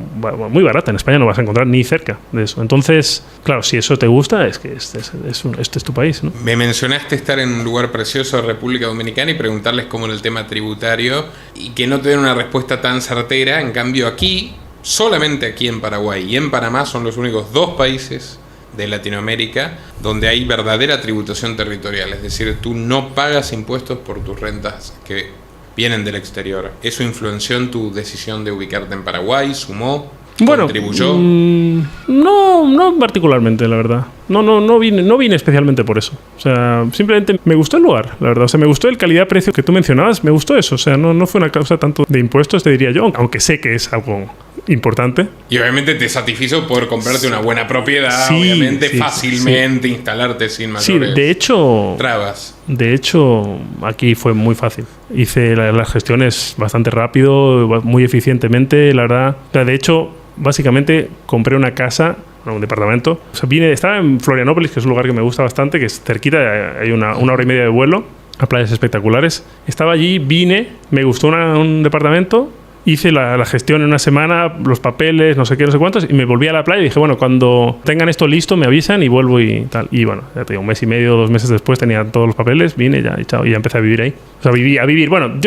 muy barata. En España no vas a encontrar ni cerca de eso. Entonces, claro, si eso te gusta, es que este es tu país, ¿no? Me mencionaste estar en un lugar precioso de República Dominicana y preguntarles cómo en el tema tributario y que no te den una respuesta tan certera. En cambio aquí, solamente aquí en Paraguay y en Panamá son los únicos 2 países de Latinoamérica donde hay verdadera tributación territorial, es decir, tú no pagas impuestos por tus rentas que vienen del exterior. ¿Eso influenció en tu decisión de ubicarte en Paraguay? ¿Sumó? Bueno, ¿contribuyó? No particularmente, la verdad. No vine especialmente por eso. O sea, simplemente me gustó el lugar, la verdad. O sea, me gustó el calidad-precio que tú mencionabas, me gustó eso. O sea, no fue una causa tanto de impuestos, te diría yo, aunque sé que es algo importante. Y obviamente te satisfizo poder comprarte una buena propiedad, sí, obviamente, sí, fácilmente instalarte sin mayores trabas. De hecho, aquí fue muy fácil. Hice las gestiones bastante rápido, muy eficientemente, la verdad. O sea, de hecho, básicamente compré una casa, un departamento. O sea, estaba en Florianópolis, que es un lugar que me gusta bastante, que es cerquita, hay una hora y media de vuelo, a playas espectaculares. Estaba allí, vine, me gustó un departamento. Hice la gestión en una semana, los papeles, no sé qué, no sé cuántos, y me volví a la playa y dije, bueno, cuando tengan esto listo me avisan y vuelvo y tal. Y bueno, ya te digo, 1 mes y medio, 2 meses después tenía todos los papeles, vine ya y chao, y ya empecé a vivir ahí. O sea, a vivir. Bueno,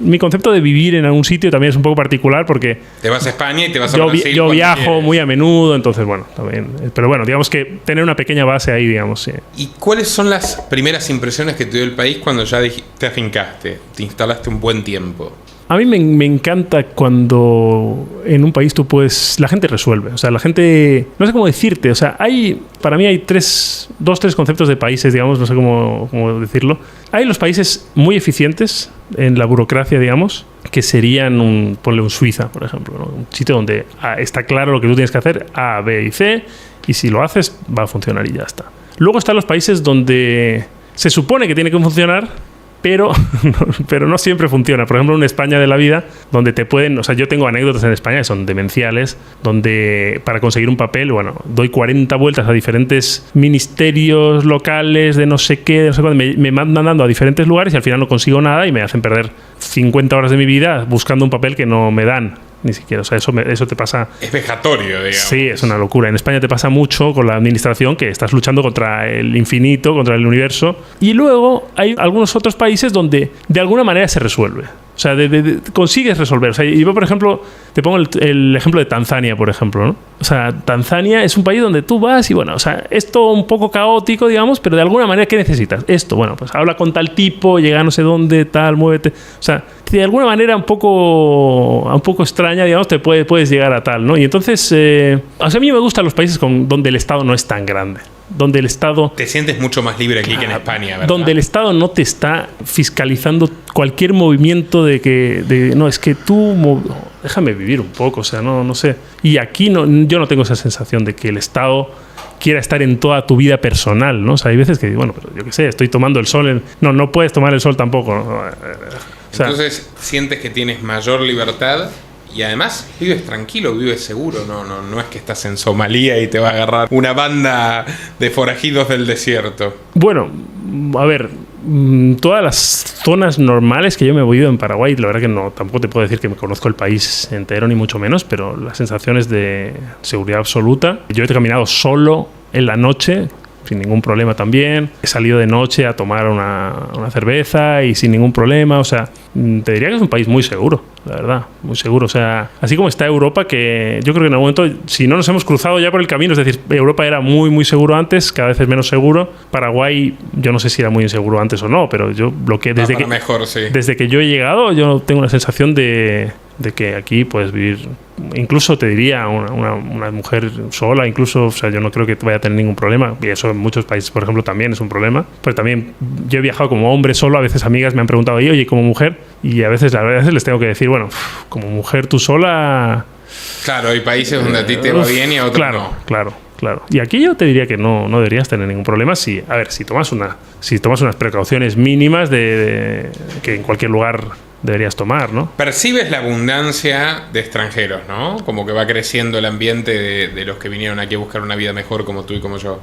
mi concepto de vivir en algún sitio también es un poco particular porque... Te vas a España y te vas a Brasil. Yo viajo muy a menudo, entonces bueno, también. Pero bueno, digamos que tener una pequeña base ahí, digamos. Sí. ¿Y cuáles son las primeras impresiones que te dio el país cuando ya te afincaste, te instalaste un buen tiempo? A mí me encanta cuando en un país la gente resuelve. O sea, la gente, no sé cómo decirte, o sea, para mí hay 3 conceptos de países, digamos, no sé cómo decirlo. Hay los países muy eficientes en la burocracia, digamos, que serían ponle un Suiza, por ejemplo, ¿no? Un sitio donde está claro lo que tú tienes que hacer, A, B y C, y si lo haces va a funcionar y ya está. Luego están los países donde se supone que tiene que funcionar, pero no siempre funciona. Por ejemplo, en España de la vida, donde o sea, yo tengo anécdotas en España que son demenciales, donde para conseguir un papel, bueno, doy 40 vueltas a diferentes ministerios locales de no sé qué, no sé cuándo, me mandan dando a diferentes lugares y al final no consigo nada y me hacen perder 50 horas de mi vida buscando un papel que no me dan. Ni siquiera, o sea, eso te pasa... Es vejatorio, digamos. Sí, es una locura. En España te pasa mucho con la administración, que estás luchando contra el infinito, contra el universo. Y luego hay algunos otros países donde de alguna manera se resuelve. O sea, consigues resolver. O sea, yo, por ejemplo, te pongo el ejemplo de Tanzania, por ejemplo, ¿no? O sea, Tanzania es un país donde tú vas y, bueno, o sea, es todo un poco caótico, digamos, pero de alguna manera, ¿qué necesitas? Esto, bueno, pues habla con tal tipo, llega a no sé dónde, tal, muévete. O sea, de alguna manera un poco extraña, digamos, puedes llegar a tal, ¿no? Y entonces, o sea, a mí me gustan los países donde el Estado no es tan grande. Donde el Estado... Te sientes mucho más libre aquí que en España, ¿verdad? Donde el Estado no te está fiscalizando cualquier movimiento no, es que tú... déjame vivir un poco, o sea, no sé. Y aquí yo no tengo esa sensación de que el Estado quiera estar en toda tu vida personal, ¿no? O sea, hay veces que, bueno, pero yo qué sé, estoy tomando el sol. No puedes tomar el sol tampoco, ¿no? O sea, entonces, sientes que tienes mayor libertad y además vives tranquilo, vives seguro. No es que estás en Somalia y te va a agarrar una banda de forajidos del desierto. Bueno, a ver, Todas las zonas normales que yo me he movido en Paraguay, la verdad que no, tampoco te puedo decir que me conozco el país entero ni mucho menos, pero las sensaciones de seguridad absoluta. Yo he caminado solo en la noche, sin ningún problema también. He salido de noche a tomar una cerveza y sin ningún problema. O sea, te diría que es un país muy seguro, la verdad, muy seguro. O sea, así como está Europa, que yo creo que en algún momento, si no nos hemos cruzado ya por el camino, es decir, Europa era muy, muy seguro antes, cada vez es menos seguro. Paraguay, yo no sé si era muy inseguro antes o no, pero yo lo que desde que mejor, sí. Desde que yo he llegado, yo tengo la sensación de que aquí puedes vivir, incluso te diría una mujer sola, incluso, o sea, yo no creo que vaya a tener ningún problema, y eso en muchos países, por ejemplo, también es un problema, pero también yo he viajado como hombre solo, a veces amigas me han preguntado, oye, como mujer, y a veces les tengo que decir, bueno, como mujer tú sola... Claro, hay países donde a ti te va bien y a otros no. Claro. Y aquí yo te diría que no deberías tener ningún problema si tomas unas precauciones mínimas de que en cualquier lugar deberías tomar, ¿no? Percibes la abundancia de extranjeros, ¿no? Como que va creciendo el ambiente de los que vinieron aquí a buscar una vida mejor como tú y como yo.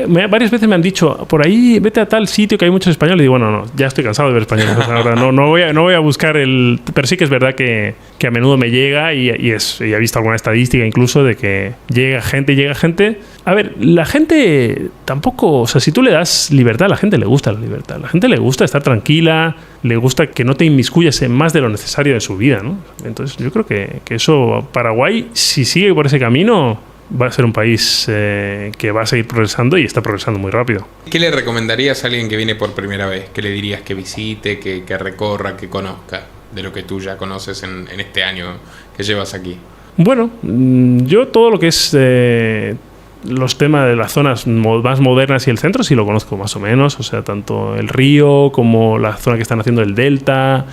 Varias veces me han dicho, por ahí vete a tal sitio que hay muchos españoles. Y digo, bueno, no, ya estoy cansado de ver españoles. Ahora no voy a buscar el... Pero sí que es verdad que a menudo me llega y he visto alguna estadística incluso de que llega gente. A ver, la gente tampoco... O sea, si tú le das libertad, a la gente le gusta la libertad. A la gente le gusta estar tranquila, le gusta que no te inmiscuyas en más de lo necesario de su vida, ¿no? Entonces yo creo que eso, Paraguay, si sigue por ese camino, va a ser un país que va a seguir progresando y está progresando muy rápido. ¿Qué le recomendarías a alguien que viene por primera vez? ¿Qué le dirías que visite, que recorra, que conozca de lo que tú ya conoces en este año que llevas aquí? Bueno, yo todo lo que es los temas de las zonas más modernas y el centro sí lo conozco más o menos, o sea, tanto el río como la zona que están haciendo el delta,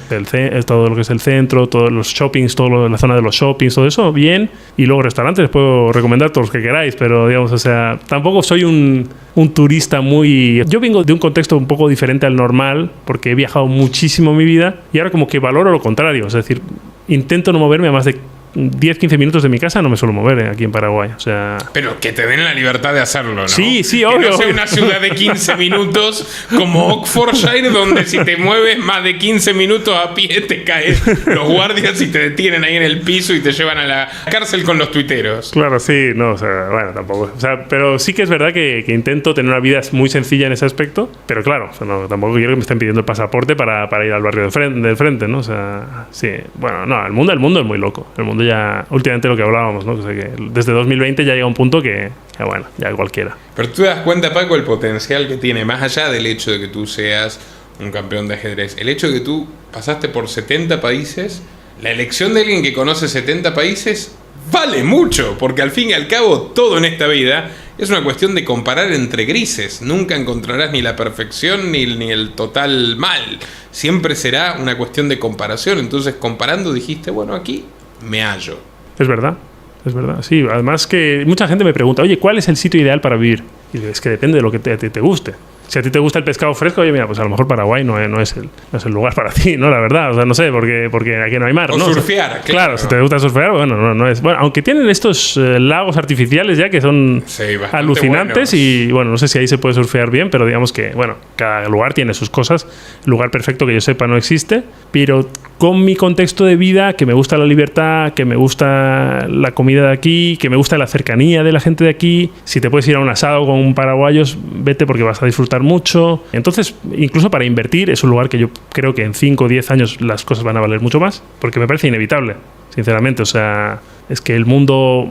todo lo que es el centro, todos los shoppings, la zona de los shoppings, todo eso, bien. Y luego restaurantes, les puedo recomendar todos los que queráis, pero digamos, o sea, tampoco soy un turista muy... Yo vengo de un contexto un poco diferente al normal, porque he viajado muchísimo en mi vida y ahora como que valoro lo contrario, es decir, intento no moverme a más de 10-15 minutos de mi casa, no me suelo mover aquí en Paraguay, o sea... Pero que te den la libertad de hacerlo, ¿no? Sí, que obvio. Que no sea una ciudad de 15 minutos como Oxfordshire, donde si te mueves más de 15 minutos a pie te caen los guardias y te detienen ahí en el piso y te llevan a la cárcel con los tuiteros. Claro, sí, no, o sea, bueno, tampoco... O sea, pero sí que es verdad que intento tener una vida muy sencilla en ese aspecto, pero claro, o sea, no, tampoco quiero que me estén pidiendo el pasaporte para ir al barrio del frente, ¿no? O sea, sí, bueno, no, el mundo es muy loco, el mundo ya, últimamente lo que hablábamos, ¿no? O sea, que desde 2020 ya llega un punto que bueno, ya cualquiera. Pero tú te das cuenta, Paco, el potencial que tiene, más allá del hecho de que tú seas un campeón de ajedrez, el hecho de que tú pasaste por 70 países, la elección de alguien que conoce 70 países vale mucho, porque al fin y al cabo todo en esta vida es una cuestión de comparar entre grises. Nunca encontrarás ni la perfección ni el total mal. Siempre será una cuestión de comparación. Entonces, comparando, dijiste, bueno, aquí me hallo. Es verdad, sí. Además que mucha gente me pregunta, oye, ¿cuál es el sitio ideal para vivir? Y es que depende de lo que te guste. Si a ti te gusta el pescado fresco, oye, mira, pues a lo mejor Paraguay no es el lugar para ti, ¿no? La verdad, o sea, no sé, porque aquí no hay mar, o ¿no? surfear, o sea, claro, si te gusta surfear, bueno, no es... Bueno, aunque tienen estos lagos artificiales ya que son alucinantes buenos. Y, bueno, no sé si ahí se puede surfear bien, pero digamos que, bueno, cada lugar tiene sus cosas. El lugar perfecto que yo sepa no existe, pero con mi contexto de vida, que me gusta la libertad, que me gusta la comida de aquí, que me gusta la cercanía de la gente de aquí, si te puedes ir a un asado con paraguayos, vete porque vas a disfrutar mucho. Entonces, incluso para invertir, es un lugar que yo creo que en 5 o 10 años las cosas van a valer mucho más, porque me parece inevitable, sinceramente. O sea, es que el mundo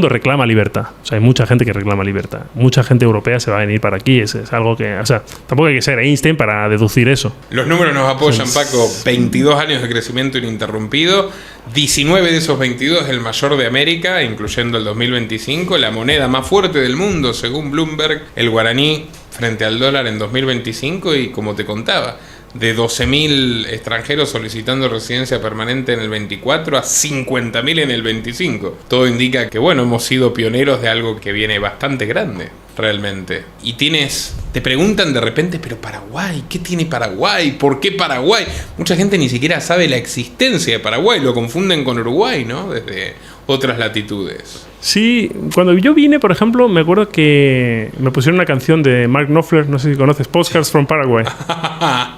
reclama libertad. O sea, hay mucha gente que reclama libertad. Mucha gente europea se va a venir para aquí. Es algo que... O sea, tampoco hay que ser Einstein para deducir eso. Los números nos apoyan, Paco. 22 años de crecimiento ininterrumpido. 19 de esos 22 el mayor de América, incluyendo el 2025. La moneda más fuerte del mundo, según Bloomberg, el guaraní frente al dólar en 2025. Y como te contaba, de 12.000 extranjeros solicitando residencia permanente en el 24 a 50.000 en el 25. Todo indica que, bueno, hemos sido pioneros de algo que viene bastante grande, realmente. Y te preguntan de repente, pero Paraguay, ¿qué tiene Paraguay? ¿Por qué Paraguay? Mucha gente ni siquiera sabe la existencia de Paraguay, lo confunden con Uruguay, ¿no? Desde otras latitudes. Sí, cuando yo vine, por ejemplo, me acuerdo que me pusieron una canción de Mark Knopfler, no sé si conoces, Postcards from Paraguay.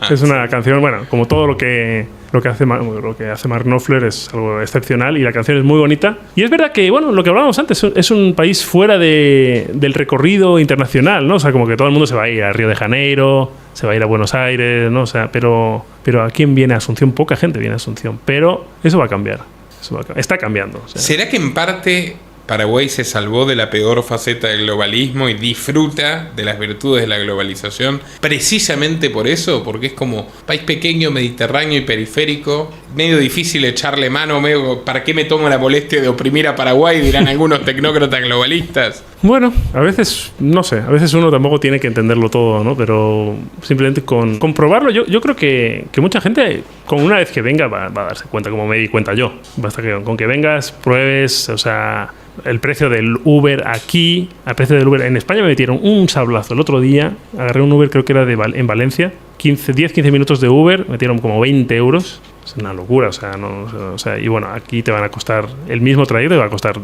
Es una canción, bueno, como todo lo que hace Mark Knopfler es algo excepcional y la canción es muy bonita. Y es verdad que, bueno, lo que hablábamos antes, es un país fuera del recorrido internacional, ¿no? O sea, como que todo el mundo se va a ir a Río de Janeiro, se va a ir a Buenos Aires, ¿no? O sea, pero ¿a quién viene a Asunción? Poca gente viene a Asunción, pero eso va a cambiar. Está cambiando. O sea. ¿Será que en parte Paraguay se salvó de la peor faceta del globalismo y disfruta de las virtudes de la globalización precisamente por eso? Porque es como país pequeño, mediterráneo y periférico, medio difícil echarle mano, ¿para qué me tomo la molestia de oprimir a Paraguay? Dirán algunos tecnócratas globalistas. Bueno, a veces, no sé, a veces uno tampoco tiene que entenderlo todo, ¿no? Pero simplemente con comprobarlo, yo creo que mucha gente, con una vez que venga, va a darse cuenta, como me di cuenta yo. Basta que con que vengas, pruebes, o sea, el precio del Uber aquí, al precio del Uber en España me metieron un sablazo el otro día. Agarré un Uber, creo que era en Valencia, 10-15 minutos de Uber, metieron como 20 euros. Es una locura, o sea, y bueno, aquí te van a costar, el mismo trayecto te va a costar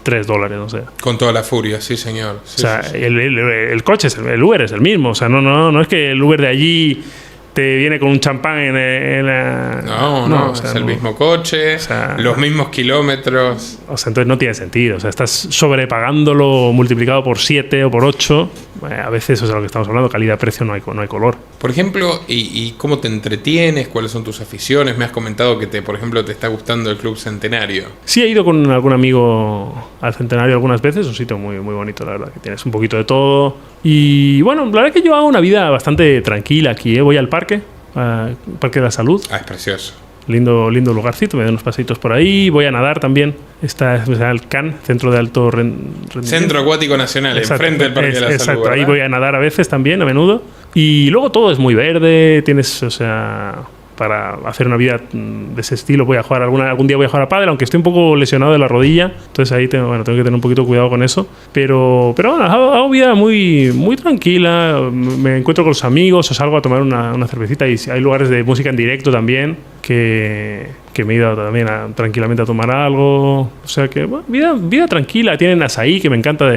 $3, no sé. Con toda la furia, sí, señor. Sí, o sea, sí. El coche, el Uber es el mismo. O sea, no es que el Uber de allí te viene con un champán en la... No, o sea, es el mismo coche, o sea, los mismos kilómetros. O sea, entonces no tiene sentido. O sea, estás sobrepagándolo multiplicado por 7 o por 8. A veces, eso es de lo que estamos hablando, calidad-precio, no hay color. Por ejemplo, ¿y cómo te entretienes? ¿Cuáles son tus aficiones? Me has comentado que, por ejemplo, te está gustando el Club Centenario. Sí, he ido con algún amigo al Centenario algunas veces. Es un sitio muy, muy bonito, la verdad, que tienes un poquito de todo. Y bueno, la verdad es que yo hago una vida bastante tranquila aquí, ¿eh? Voy al parque de la Salud. Es precioso. Lindo lugarcito, me doy unos pasitos por ahí. Voy a nadar también. Está el CAN, Centro de Alto Rendimiento. Centro Acuático Nacional, enfrente del Parque de la Salud. Exacto, ¿verdad? ahí voy a nadar a veces también, a menudo. Y luego todo es muy verde, tienes, o sea, para hacer una vida de ese estilo voy a jugar algún día voy a jugar a pádel, aunque estoy un poco lesionado de la rodilla, entonces ahí tengo que tener un poquito cuidado con eso, pero bueno, hago vida muy, muy tranquila, me encuentro con los amigos o salgo a tomar una cervecita y hay lugares de música en directo también que me he ido también tranquilamente a tomar algo, o sea que bueno, vida tranquila. Tienen açaí que me encanta,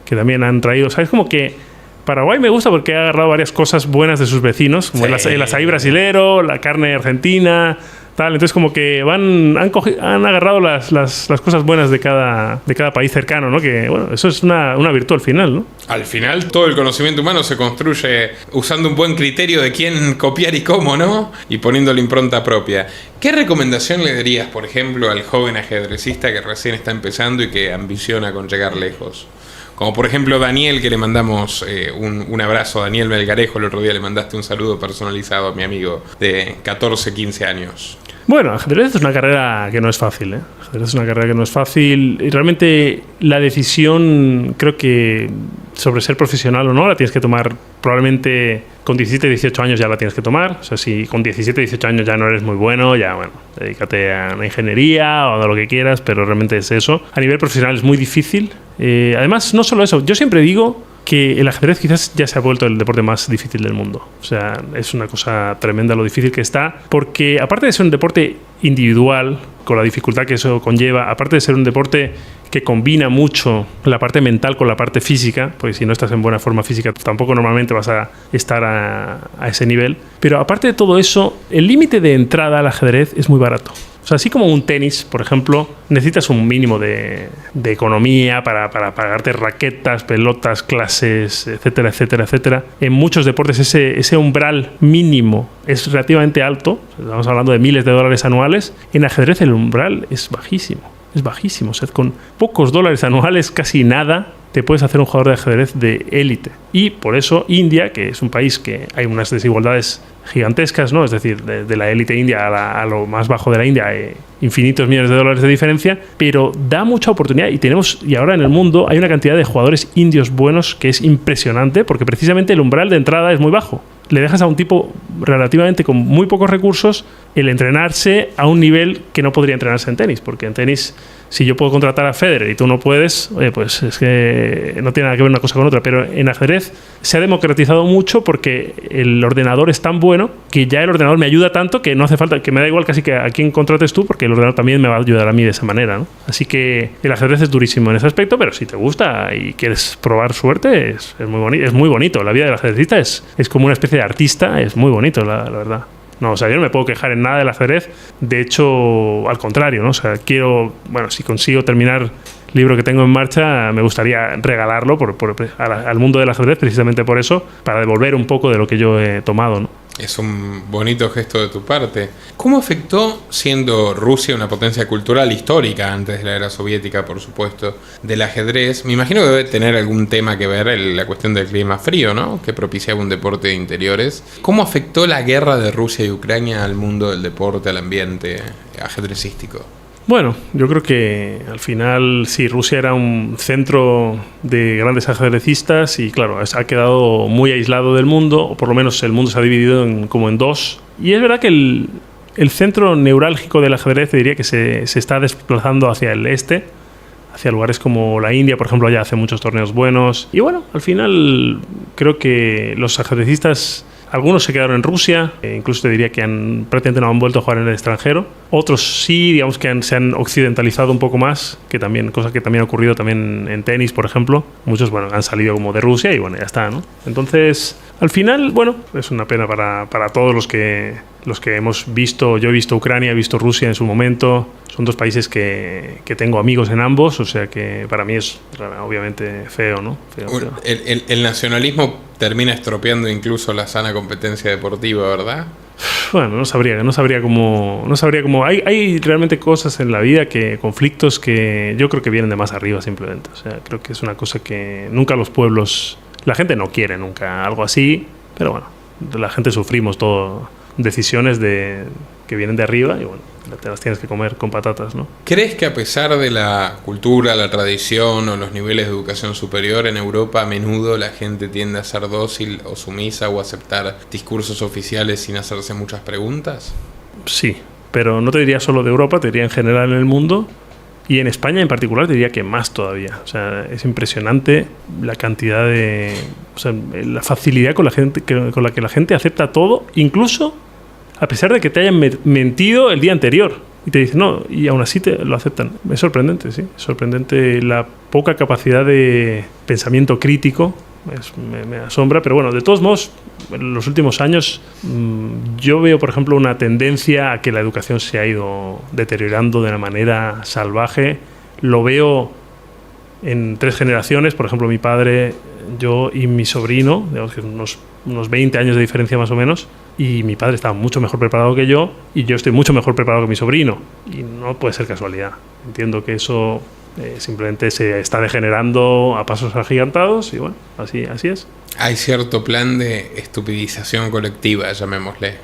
que también han traído, ¿sabes? Como que Paraguay me gusta porque ha agarrado varias cosas buenas de sus vecinos, como sí, el açaí brasilero, la carne argentina, tal. Entonces como que han agarrado las cosas buenas de cada país cercano, ¿no? Que bueno, eso es una virtud al final, ¿no? Al final todo el conocimiento humano se construye usando un buen criterio de quién copiar y cómo, ¿no? Y poniendo la impronta propia. ¿Qué recomendación le darías, por ejemplo, al joven ajedrecista que recién está empezando y que ambiciona con llegar lejos? Como por ejemplo Daniel, que le mandamos un abrazo a Daniel Melgarejo. El otro día le mandaste un saludo personalizado a mi amigo de 14, 15 años. Bueno, ajedrez es una carrera que no es fácil, ¿eh? Ajedrez es una carrera que no es fácil. Y realmente la decisión, creo que sobre ser profesional o no, la tienes que tomar probablemente con 17, 18 años ya la tienes que tomar. O sea, si con 17, 18 años ya no eres muy bueno, ya bueno, dedícate a una ingeniería o a lo que quieras, pero realmente es eso. A nivel profesional es muy difícil. Además, no solo eso, yo siempre digo que el ajedrez quizás ya se ha vuelto el deporte más difícil del mundo. O sea, es una cosa tremenda lo difícil que está, porque aparte de ser un deporte individual, con la dificultad que eso conlleva, aparte de ser un deporte que combina mucho la parte mental con la parte física, porque si no estás en buena forma física tampoco normalmente vas a estar a ese nivel, pero aparte de todo eso, el límite de entrada al ajedrez es muy barato. O sea, así como un tenis, por ejemplo, necesitas un mínimo de economía para pagarte raquetas, pelotas, clases, etcétera, etcétera, etcétera. En muchos deportes ese umbral mínimo es relativamente alto. Estamos hablando de miles de dólares anuales. En ajedrez el umbral es bajísimo. Es bajísimo. O sea, con pocos dólares anuales, casi nada, te puedes hacer un jugador de ajedrez de élite. Y por eso India, que es un país que hay unas desigualdades gigantescas, ¿no? Es decir, de la élite india a lo más bajo de la India hay infinitos millones de dólares de diferencia, pero da mucha oportunidad y ahora en el mundo hay una cantidad de jugadores indios buenos que es impresionante, porque precisamente el umbral de entrada es muy bajo. Le dejas a un tipo relativamente con muy pocos recursos el entrenarse a un nivel que no podría entrenarse en tenis, porque en tenis Si yo puedo contratar a Federer y tú no puedes, pues es que no tiene nada que ver una cosa con otra. Pero en ajedrez se ha democratizado mucho porque el ordenador es tan bueno que ya el ordenador me ayuda tanto que no hace falta, que me da igual casi que a quién contrates tú, porque el ordenador también me va a ayudar a mí de esa manera, ¿no? Así que el ajedrez es durísimo en ese aspecto, pero si te gusta y quieres probar suerte, es muy bonito. La vida del ajedrecista es como una especie de artista, es muy bonito, la verdad. No, o sea, yo no me puedo quejar en nada del ajedrez. De hecho, al contrario, ¿no? O sea, si consigo terminar el libro que tengo en marcha, me gustaría regalarlo al mundo del ajedrez, precisamente por eso, para devolver un poco de lo que yo he tomado, ¿no? Es un bonito gesto de tu parte. ¿Cómo afectó, siendo Rusia una potencia cultural histórica, antes de la era soviética, por supuesto, del ajedrez? Me imagino que debe tener algún tema que ver la cuestión del clima frío, ¿no? Que propiciaba un deporte de interiores. ¿Cómo afectó la guerra de Rusia y Ucrania al mundo del deporte, al ambiente ajedrecístico? Bueno, yo creo que al final sí, Rusia era un centro de grandes ajedrecistas y claro, ha quedado muy aislado del mundo, o por lo menos el mundo se ha dividido como en dos. Y es verdad que el centro neurálgico del ajedrez, te diría que se está desplazando hacia el este, hacia lugares como la India, por ejemplo, allá hace muchos torneos buenos. Y bueno, al final creo que los ajedrecistas, algunos se quedaron en Rusia, incluso te diría que prácticamente no han vuelto a jugar en el extranjero. Otros sí, digamos que se han occidentalizado un poco más, cosa que también ha ocurrido también en tenis, por ejemplo. Muchos, han salido como de Rusia y ya está, ¿no? Entonces, al final, es una pena para todos los que hemos visto. Yo he visto Ucrania, he visto Rusia en su momento. Son dos países que tengo amigos en ambos, o sea que para mí es obviamente feo, ¿no? Feo. El nacionalismo termina estropeando incluso la sana competencia deportiva, ¿verdad? Bueno, no sabría cómo. Hay realmente cosas en la vida, conflictos que yo creo que vienen de más arriba simplemente. O sea, creo que es una cosa que nunca los pueblos, la gente no quiere nunca algo así, pero bueno, la gente sufrimos todo decisiones que vienen de arriba y te las tienes que comer con patatas, ¿no? ¿Crees que a pesar de la cultura, la tradición o los niveles de educación superior en Europa, a menudo la gente tiende a ser dócil o sumisa o aceptar discursos oficiales sin hacerse muchas preguntas? Sí, pero no te diría solo de Europa, te diría en general en el mundo. Y en España en particular te diría que más todavía. O sea, es impresionante la cantidad la facilidad con la que la gente acepta todo, incluso a pesar de que te hayan mentido el día anterior. Y te dicen, no, y aún así lo aceptan. Es sorprendente, sí. Es sorprendente la poca capacidad de pensamiento crítico. Me asombra, pero bueno, de todos modos, en los últimos años yo veo, por ejemplo, una tendencia a que la educación se ha ido deteriorando de una manera salvaje. Lo veo en 3 generaciones, por ejemplo, mi padre, yo y mi sobrino, digamos que unos 20 años de diferencia más o menos, y mi padre estaba mucho mejor preparado que yo, y yo estoy mucho mejor preparado que mi sobrino, y no puede ser casualidad. Entiendo que eso simplemente se está degenerando a pasos agigantados y así es. Hay cierto plan de estupidización colectiva, llamémosle.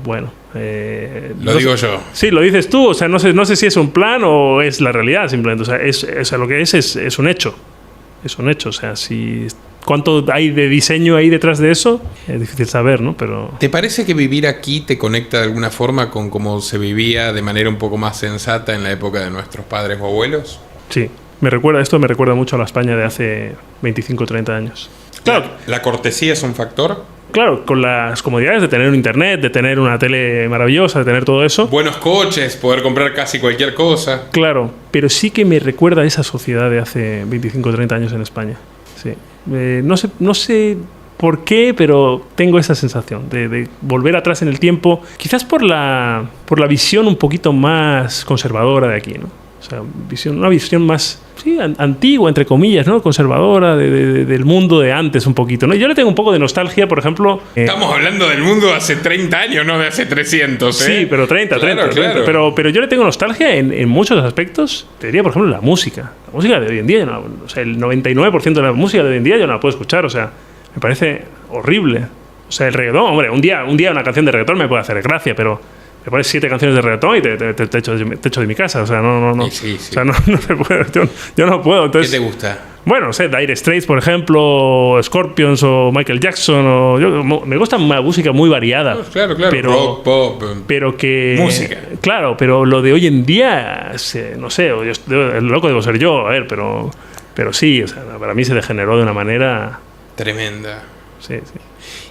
Bueno, lo digo yo. Sí, lo dices tú. O sea, no sé si es un plan o es la realidad simplemente. O sea, lo que es un hecho. Es un hecho. O sea, cuánto hay de diseño ahí detrás de eso es difícil saber, ¿no? Pero ¿te parece que vivir aquí te conecta de alguna forma con cómo se vivía de manera un poco más sensata en la época de nuestros padres o abuelos? Sí, me recuerda mucho a la España de hace 25 o 30 años. Claro. ¿La cortesía es un factor? Claro, con las comodidades de tener un internet, de tener una tele maravillosa, de tener todo eso. Buenos coches, poder comprar casi cualquier cosa. Claro, pero sí que me recuerda a esa sociedad de hace 25 o 30 años en España. Sí. No sé por qué, pero tengo esa sensación de volver atrás en el tiempo, quizás por la visión un poquito más conservadora de aquí, ¿no? O sea, una visión más antigua, entre comillas, ¿no? Conservadora del mundo de antes un poquito, ¿no? Yo le tengo un poco de nostalgia, por ejemplo. Estamos hablando del mundo de hace 30 años, no de hace 300, ¿eh? Sí, pero 30. Claro. Pero yo le tengo nostalgia en muchos aspectos. Te diría, por ejemplo, la música. La música de hoy en día, el 99% de la música de hoy en día yo no la puedo escuchar. O sea, me parece horrible. O sea, el reggaetón, hombre, un día una canción de reggaetón me puede hacer gracia, pero me pones 7 canciones de reggaetón y te echo de mi casa. O sea, no. Sí. O sea, no se puede. Yo no puedo. Entonces, ¿Qué te gusta? Bueno, no sé, Dire Straits, por ejemplo, Scorpions o Michael Jackson. Me gusta una música muy variada. Claro. Pero, rock, pop. Pero que... Música. Claro, pero lo de hoy en día, no sé, el loco debo ser yo, a ver, pero sí, o sea, para mí se degeneró de una manera... Tremenda. Sí.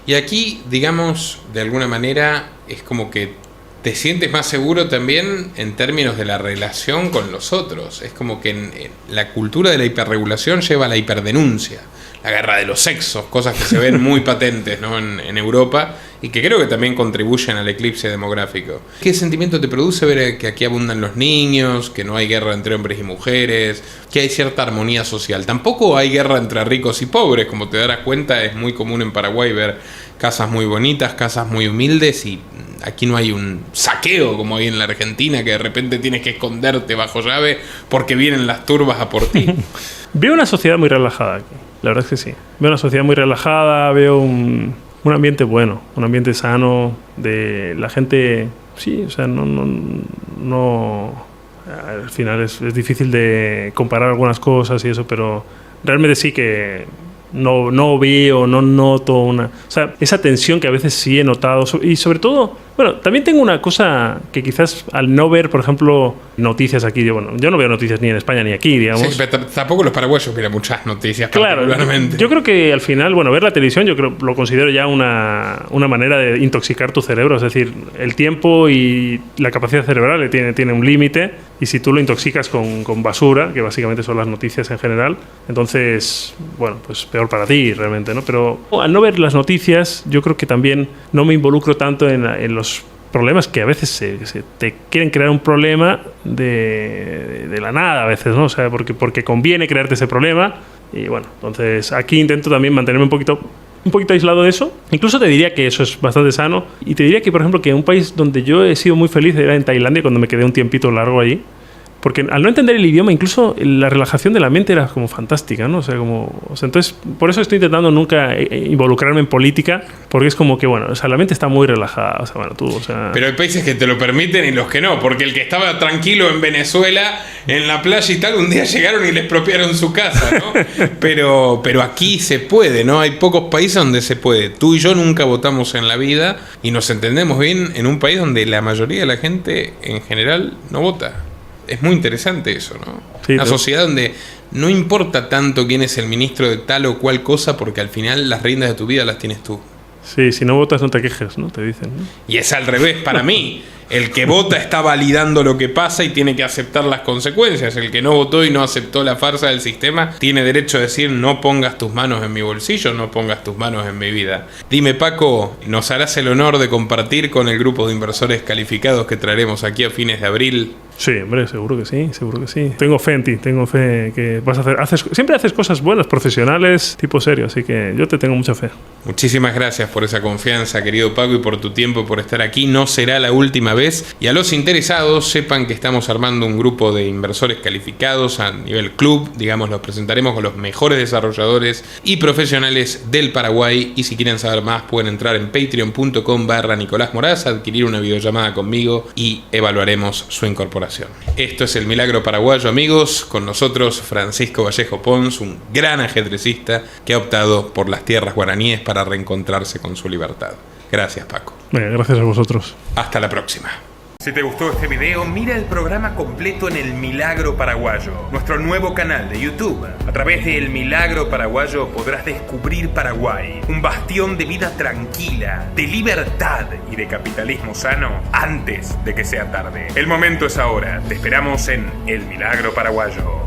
Y aquí, digamos, de alguna manera, es como que te sientes más seguro también en términos de la relación con los otros. Es como que en la cultura de la hiperregulación lleva a la hiperdenuncia, la guerra de los sexos, cosas que se ven muy patentes, ¿no? en Europa, y que creo que también contribuyen al eclipse demográfico. ¿Qué sentimiento te produce ver que aquí abundan los niños, que no hay guerra entre hombres y mujeres, que hay cierta armonía social? Tampoco hay guerra entre ricos y pobres, como te darás cuenta, es muy común en Paraguay ver casas muy bonitas, casas muy humildes, y aquí no hay un saqueo como hay en la Argentina, que de repente tienes que esconderte bajo llave porque vienen las turbas a por ti. Veo una sociedad muy relajada aquí, la verdad es que sí. Veo una sociedad muy relajada, veo un ambiente bueno, un ambiente sano, de la gente, sí, o sea, no al final es difícil de comparar algunas cosas y eso, pero realmente sí que no veo, no noto o sea, esa tensión que a veces sí he notado, y sobre todo, bueno, también tengo una cosa que quizás al no ver, por ejemplo, noticias aquí, yo no veo noticias ni en España ni aquí, digamos. Sí, pero tampoco los paraguayos miran muchas noticias, claro, particularmente. Yo creo que al final, bueno, ver la televisión yo creo lo considero ya una manera de intoxicar tu cerebro, es decir, el tiempo y la capacidad cerebral tiene un límite, y si tú lo intoxicas con basura, que básicamente son las noticias en general, entonces, bueno, pues peor para ti realmente, ¿no? Pero al no ver las noticias, yo creo que también no me involucro tanto en los problemas que a veces se te quieren crear un problema de la nada a veces, ¿no? O sea, porque conviene crearte ese problema, y bueno, entonces aquí intento también mantenerme un poquito aislado de eso. Incluso te diría que eso es bastante sano, y te diría que, por ejemplo, que un país donde yo he sido muy feliz era en Tailandia, cuando me quedé un tiempito largo allí. Porque al no entender el idioma, incluso la relajación de la mente era como fantástica, ¿no? O sea, entonces, por eso estoy intentando nunca involucrarme en política, porque es como que, bueno, o sea, la mente está muy relajada, o sea, bueno, tú, o sea... Pero hay países que te lo permiten y los que no, porque el que estaba tranquilo en Venezuela, en la playa y tal, un día llegaron y le expropiaron su casa, ¿no? Pero aquí se puede, ¿no? Hay pocos países donde se puede. Tú y yo nunca votamos en la vida y nos entendemos bien en un país donde la mayoría de la gente, en general, no vota. Es muy interesante eso, ¿no? Sí, una sociedad donde no importa tanto quién es el ministro de tal o cual cosa, porque al final las riendas de tu vida las tienes tú. Sí, si no votas no te quejes, ¿no? Te dicen, ¿no? Y es al revés para mí. El que vota está validando lo que pasa y tiene que aceptar las consecuencias. El que no votó y no aceptó la farsa del sistema tiene derecho a decir: no pongas tus manos en mi bolsillo, no pongas tus manos en mi vida. Dime, Paco, ¿nos harás el honor de compartir con el grupo de inversores calificados que traeremos aquí a fines de abril? Sí, hombre, seguro que sí. Tengo fe en ti, tengo fe que vas a siempre haces cosas buenas, profesionales, tipo serio, así que yo te tengo mucha fe. Muchísimas gracias por esa confianza, querido Paco, y por tu tiempo, por estar aquí. No será la última vez. Y a los interesados, sepan que estamos armando un grupo de inversores calificados a nivel club. Digamos, los presentaremos con los mejores desarrolladores y profesionales del Paraguay. Y si quieren saber más, pueden entrar en patreon.com/Nicolás Moraz, adquirir una videollamada conmigo y evaluaremos su incorporación. Esto es El Milagro Paraguayo, amigos. Con nosotros Francisco Vallejo Pons, un gran ajedrecista que ha optado por las tierras guaraníes para reencontrarse con su libertad. Gracias, Paco. Gracias a vosotros. Hasta la próxima. Si te gustó este video, mira el programa completo en El Milagro Paraguayo, nuestro nuevo canal de YouTube. A través de El Milagro Paraguayo podrás descubrir Paraguay, un bastión de vida tranquila, de libertad y de capitalismo sano antes de que sea tarde. El momento es ahora. Te esperamos en El Milagro Paraguayo.